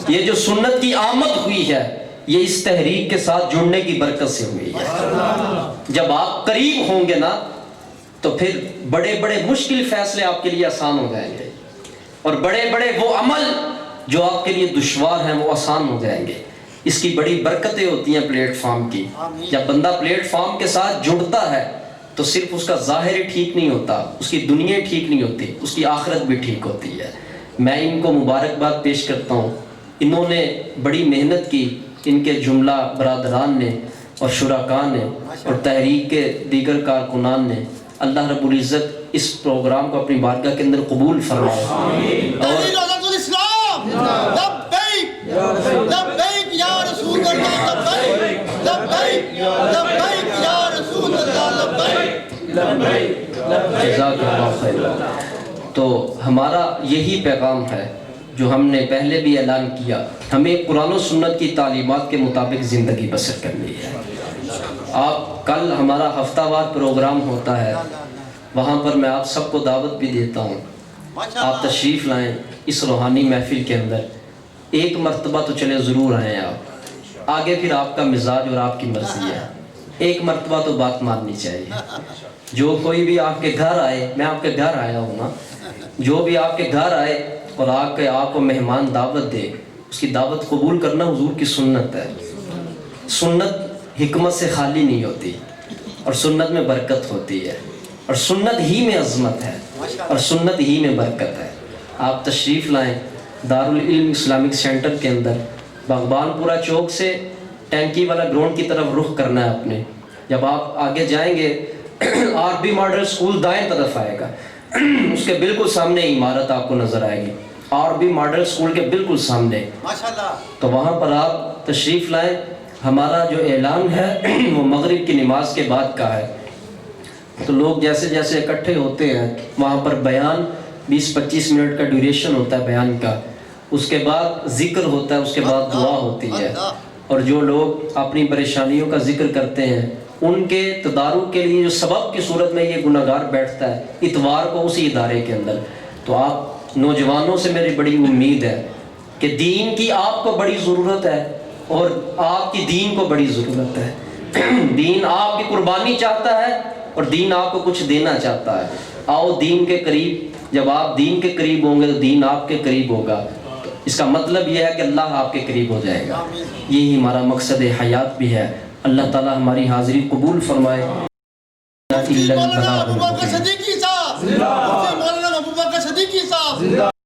یہ جو سنت کی آمد ہوئی ہے، یہ اس تحریک کے ساتھ جڑنے کی برکت سے ہوئی ہے. جب آپ قریب ہوں گے نا تو پھر بڑے بڑے مشکل فیصلے آپ کے لیے آسان ہو جائیں گے، اور بڑے بڑے وہ عمل جو آپ کے لیے دشوار ہیں وہ آسان ہو جائیں گے. اس کی بڑی برکتیں ہوتی ہیں پلیٹ فارم کی. جب بندہ پلیٹ فارم کے ساتھ جڑتا ہے تو صرف اس کا ظاہر ہی ٹھیک نہیں ہوتا، اس کی دنیا ٹھیک نہیں ہوتی، اس کی آخرت بھی ٹھیک ہوتی ہے. میں ان کو مبارکباد پیش کرتا ہوں. انہوں نے بڑی محنت کی، ان کے جملہ برادران نے اور شرکاء نے اور تحریک کے دیگر کارکنان نے. اللہ رب العزت اس پروگرام کو اپنی بارگاہ کے اندر قبول فرمائے. اور لبیک یا رسول اللہ، لبیک لبیک لبیک یا رسول اللہ، لبیک. جزاک اللہ خیر. تو ہمارا یہی پیغام ہے جو ہم نے پہلے بھی اعلان کیا، ہمیں قرآن و سنت کی تعلیمات کے مطابق زندگی بسر کرنی ہے. آپ کل ہمارا ہفتہ وار پروگرام ہوتا ہے، وہاں پر میں آپ سب کو دعوت بھی دیتا ہوں. آپ تشریف لائیں اس روحانی محفل کے اندر. ایک مرتبہ تو چلے ضرور آئیں آپ، آگے پھر آپ کا مزاج اور آپ کی مرضی ہے. ایک مرتبہ تو بات ماننی چاہیے. جو کوئی بھی آپ کے گھر آئے، میں آپ کے گھر آیا ہوں نا، جو بھی آپ کے گھر آئے اور آپ کو مہمان دعوت دے، اس کی دعوت قبول کرنا حضور کی سنت ہے. سنت حکمت سے خالی نہیں ہوتی، اور سنت میں برکت ہوتی ہے، اور سنت ہی میں عظمت ہے، اور سنت ہی میں برکت ہے. آپ تشریف لائیں دارالعلم اسلامک سینٹر کے اندر، باغبان پورہ چوک سے ٹینکی والا گراؤنڈ کی طرف رخ کرنا ہے آپ نے. جب آپ آگے جائیں گے آر بی ماڈل اسکول دائیں طرف آئے گا، اس کے بالکل سامنے عمارت آپ کو نظر آئے گی، آر بی ماڈل اسکول کے بالکل سامنے. تو وہاں پر آپ تشریف لائیں. ہمارا جو اعلان ہے وہ مغرب کی نماز کے بعد کا ہے. تو لوگ جیسے جیسے اکٹھے ہوتے ہیں وہاں پر بیان 20-25 منٹ کا ڈیوریشن ہوتا ہے بیان کا، اس کے بعد ذکر ہوتا ہے، اس کے بعد دعا ہوتی ہے. اور جو لوگ اپنی پریشانیوں کا ذکر کرتے ہیں ان کے تدارک کے لیے جو سبب کی صورت میں یہ گناہگار بیٹھتا ہے اتوار کو اسی ادارے کے اندر، تو آپ نوجوانوں سے میری بڑی امید ہے کہ دین کی آپ کو بڑی ضرورت ہے اور آپ کی دین کو بڑی ضرورت ہے۔ دین آپ کی قربانی چاہتا ہے اور دین آپ کو کچھ دینا چاہتا ہے۔ آؤ دین کے قریب، جب آپ دین کے قریب ہوں گے تو دین آپ کے قریب ہوگا، اس کا مطلب یہ ہے کہ اللہ آپ کے قریب ہو جائے گا۔ یہی ہمارا مقصد حیات بھی ہے۔ اللہ تعالی ہماری حاضری قبول فرمائے۔ مولانا ابوبکر صدیقی صاحب، مولانا ابوبکر صدیقی صاحب